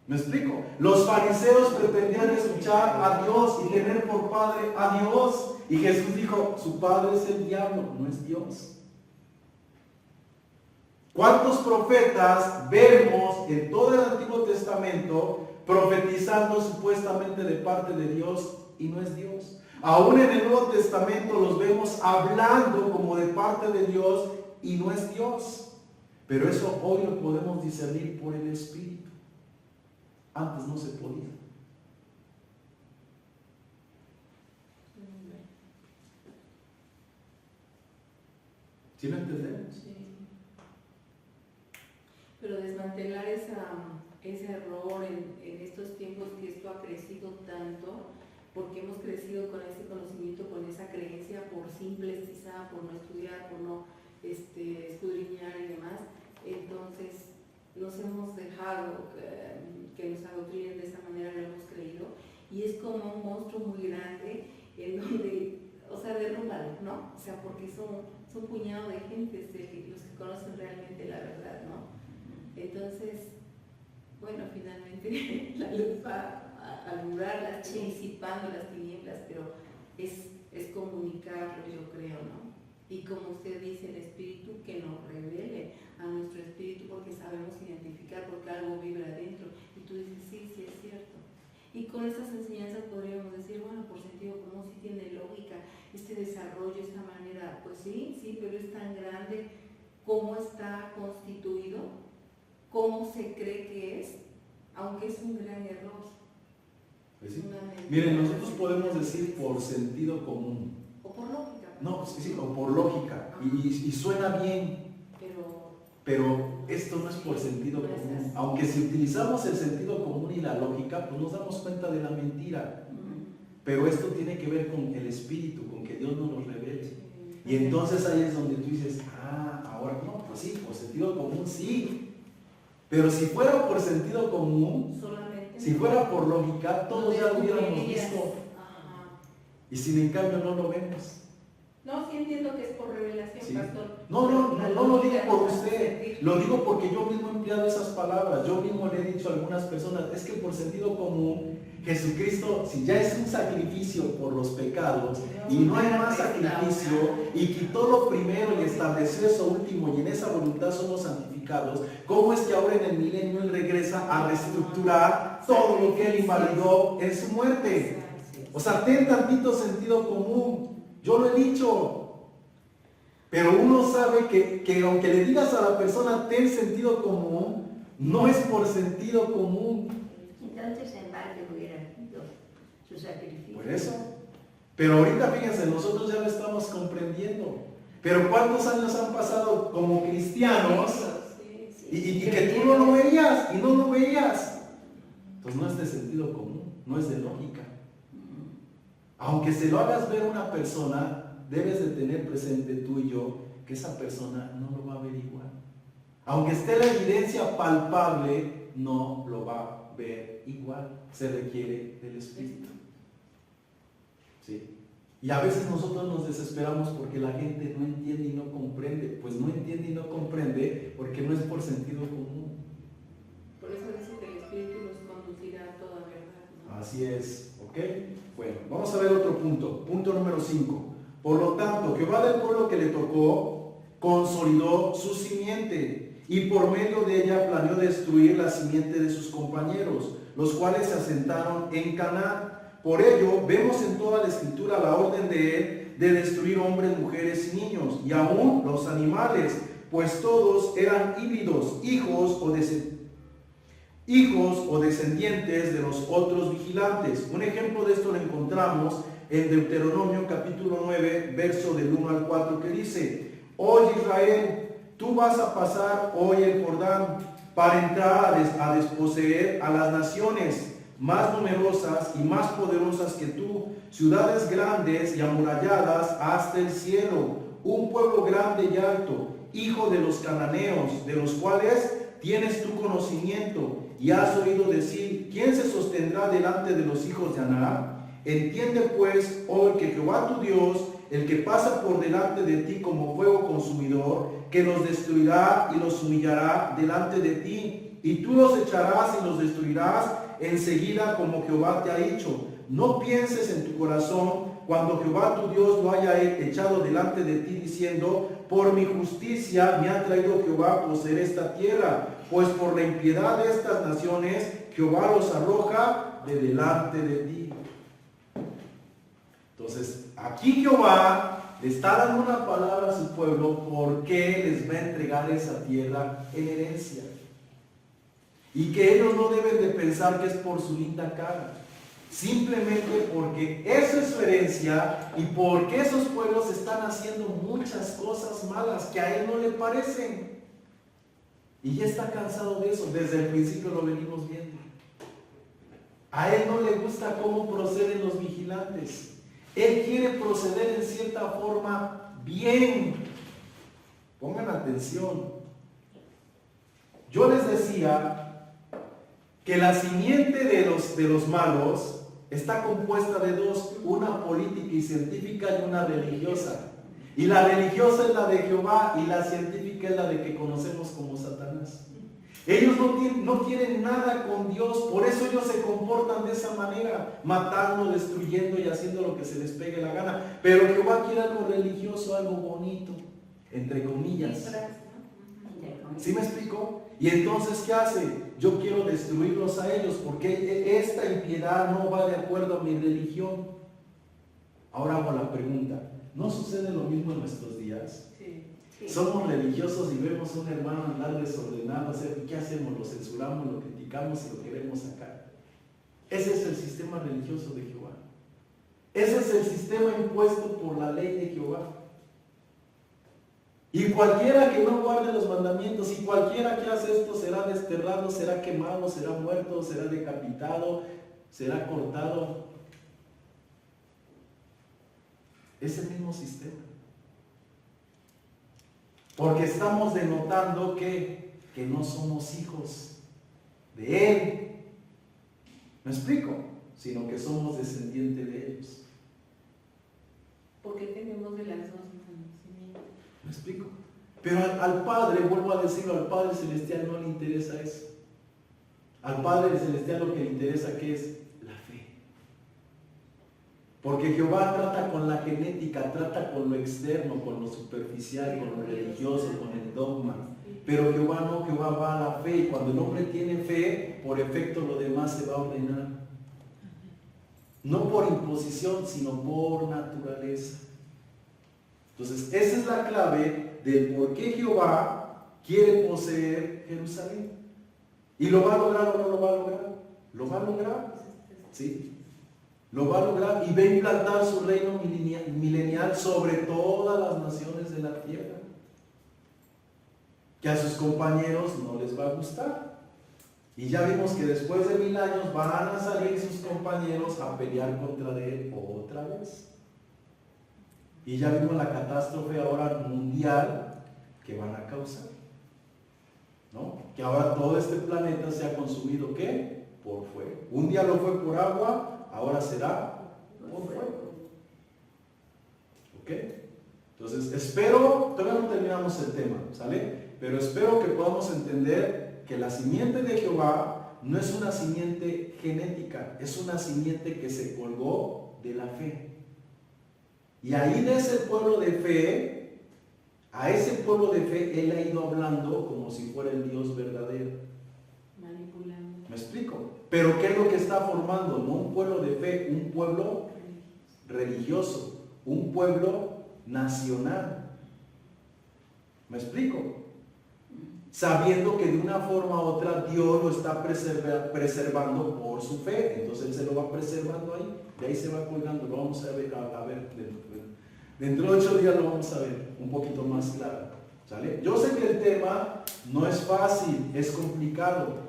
¿Me explico? Los fariseos pretendían escuchar a Dios y tener por padre a Dios. Y Jesús dijo, su padre es el diablo, no es Dios. ¿Cuántos profetas vemos en todo el Antiguo Testamento profetizando supuestamente de parte de Dios y no es Dios? Aún en el Nuevo Testamento los vemos hablando como de parte de Dios y no es Dios. Pero eso hoy lo podemos discernir por el Espíritu. Antes no se podía. ¿Sí lo entendemos? Sí. Pero desmantelar ese error en estos tiempos que esto ha crecido tanto, porque hemos crecido con ese conocimiento, con esa creencia, por simples quizá, por no estudiar, por no escudriñar y demás. Entonces nos hemos dejado que nos adoctrinen de esa manera, lo hemos creído, y es como un monstruo muy grande en donde, o sea, derrúmbalo, ¿no? O sea, porque son un puñado de gente los que conocen realmente la verdad, ¿no? Entonces, bueno, finalmente la luz va a alumbrar, disipando las tinieblas, pero es comunicarlo, yo creo, ¿no? Y como usted dice, el Espíritu que nos revele a nuestro espíritu, porque sabemos identificar, porque algo vibra adentro. Y tú dices, sí, sí es cierto. Y con estas enseñanzas podríamos decir, bueno, por sentido común sí tiene lógica este desarrollo, esta manera, pues sí, pero es tan grande, cómo está constituido, cómo se cree que es, aunque es un gran error. Pues sí. Miren, nosotros podemos decir por sentido común. O por lógica. No, sí, o por lógica. Y suena bien. Pero esto no es por sentido común. Aunque si utilizamos el sentido común y la lógica, pues nos damos cuenta de la mentira. Pero esto tiene que ver con el Espíritu, con que Dios nos lo revele. Y entonces ahí es donde tú dices, ahora no, pues sí, por sentido común sí. Pero si fuera por sentido común, si fuera por lógica, todos ya lo hubiéramos visto. Y sin en cambio no lo vemos. No, sí entiendo que es por revelación, sí. pastor. No lo digo por usted, lo digo porque yo mismo he empleado esas palabras, yo mismo le he dicho a algunas personas, es que por sentido común, Jesucristo, si ya es un sacrificio por los pecados y no hay más sacrificio, y quitó lo primero y estableció eso último y en esa voluntad somos santificados, ¿cómo es que ahora en el milenio Él regresa a reestructurar todo lo que Él invalidó en su muerte? O sea, ten tantito sentido común. Yo lo he dicho, pero uno sabe que aunque le digas a la persona ten sentido común, no es por sentido común. Entonces en balde hubiera sido su sacrificio. Por eso. Pero ahorita fíjense, nosotros ya lo estamos comprendiendo. Pero ¿cuántos años han pasado como cristianos y que tú no lo veías y no lo veías? Pues no es de sentido común, no es de lógica. Aunque se lo hagas ver a una persona, debes de tener presente tú y yo que esa persona no lo va a ver igual. Aunque esté la evidencia palpable, no lo va a ver igual. Se requiere del Espíritu. ¿Sí? Y a veces nosotros nos desesperamos porque la gente no entiende y no comprende. Pues no entiende y no comprende porque no es por sentido común. Por eso dice que el Espíritu nos conducirá a toda verdad, ¿no? Así es, ¿ok? Bueno, vamos a ver otro punto. Punto número 5. Por lo tanto, Jehová del pueblo que le tocó consolidó su simiente y por medio de ella planeó destruir la simiente de sus compañeros, los cuales se asentaron en Canaán. Por ello, vemos en toda la Escritura la orden de él de destruir hombres, mujeres y niños, y aún los animales, pues todos eran híbridos, hijos o descendientes de los otros vigilantes. Un ejemplo de esto lo encontramos en Deuteronomio capítulo 9, verso del 1 al 4, que dice: Oye Israel, tú vas a pasar hoy el Jordán para entrar a desposeer a las naciones más numerosas y más poderosas que tú, ciudades grandes y amuralladas hasta el cielo, un pueblo grande y alto, hijo de los cananeos, de los cuales tienes tu conocimiento, y has oído decir: ¿quién se sostendrá delante de los hijos de Aná? Entiende pues hoy que Jehová tu Dios, el que pasa por delante de ti como fuego consumidor, que los destruirá y los humillará delante de ti, y tú los echarás y los destruirás enseguida como Jehová te ha dicho. No pienses en tu corazón cuando Jehová tu Dios lo haya echado delante de ti, diciendo: por mi justicia me ha traído Jehová a poseer esta tierra, pues por la impiedad de estas naciones Jehová los arroja de delante de ti. Entonces, aquí Jehová le está dando una palabra a su pueblo porque les va a entregar esa tierra en herencia. Y que ellos no deben de pensar que es por su linda cara, simplemente porque eso es su herencia y porque esos pueblos están haciendo muchas cosas malas que a él no le parecen. Y ya está cansado de eso, desde el principio lo venimos viendo. A él no le gusta cómo proceden los vigilantes. Él quiere proceder en cierta forma bien. Pongan atención. Yo les decía que la simiente de los malos está compuesta de dos, una política y científica y una religiosa. Y la religiosa es la de Jehová y la científica es la de que conocemos como Satanás. Ellos no tienen nada con Dios, por eso ellos se comportan de esa manera, matando, destruyendo y haciendo lo que se les pegue la gana. Pero Jehová quiere algo religioso, algo bonito, entre comillas. ¿Sí me explico? Y entonces, ¿qué hace? Yo quiero destruirlos a ellos porque esta impiedad no va de acuerdo a mi religión. Ahora hago la pregunta, ¿no sucede lo mismo en nuestros días? Sí. Somos religiosos y vemos a un hermano andar desordenado, ¿qué hacemos? Lo censuramos, lo criticamos y lo queremos sacar. Ese es el sistema religioso de Jehová. Ese es el sistema impuesto por la ley de Jehová. Y cualquiera que no guarde los mandamientos, y cualquiera que hace esto será desterrado, será quemado, será muerto, será decapitado, será cortado. Es el mismo sistema. Porque estamos denotando que no somos hijos de Él. ¿Me explico? Sino que somos descendientes de ellos. Porque tenemos de las dos nacimiento. ¿Me explico? Pero al Padre, vuelvo a decirlo, al Padre Celestial no le interesa eso. Al Padre Celestial lo que le interesa ¿qué es? La fe. Porque Jehová trata con la genética, trata con lo externo, con lo superficial, con lo religioso, con el dogma. Pero Jehová no, Jehová va a la fe. Y cuando el hombre tiene fe, por efecto lo demás se va a ordenar. No por imposición, sino por naturaleza. Entonces, esa es la clave del por qué Jehová quiere poseer Jerusalén. ¿Y lo va a lograr o no lo va a lograr? Lo va a lograr, ¿sí? Lo va a lograr y va a implantar su reino milenial sobre todas las naciones de la tierra. Que a sus compañeros no les va a gustar. Y ya vimos que después de 1000 años van a salir sus compañeros a pelear contra él otra vez. Y ya vimos la catástrofe ahora mundial que van a causar, ¿no? Que ahora todo este planeta se ha consumido, ¿qué? Por fuego. Un día lo fue por agua, ahora será por fuego. ¿Ok? Entonces, espero, todavía no terminamos el tema, ¿sale? Pero espero que podamos entender que la simiente de Jehová no es una simiente genética, es una simiente que se colgó de la fe. Y ahí de ese pueblo de fe, A ese pueblo de fe Él ha ido hablando como si fuera el Dios verdadero. Manipulando. ¿Me explico? Pero ¿qué es lo que está formando? No un pueblo de fe, un pueblo religioso, un pueblo nacional. ¿Me explico? Sabiendo que de una forma u otra Dios lo está preservando por su fe. Entonces Él se lo va preservando ahí, de ahí se va colgando. Lo vamos a ver dentro de 8 días lo vamos a ver un poquito más claro. ¿Sale? Yo sé que el tema no es fácil, es complicado.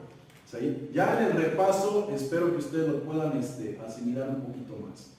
¿Sí? Ya en el repaso espero que ustedes lo puedan asimilar un poquito más.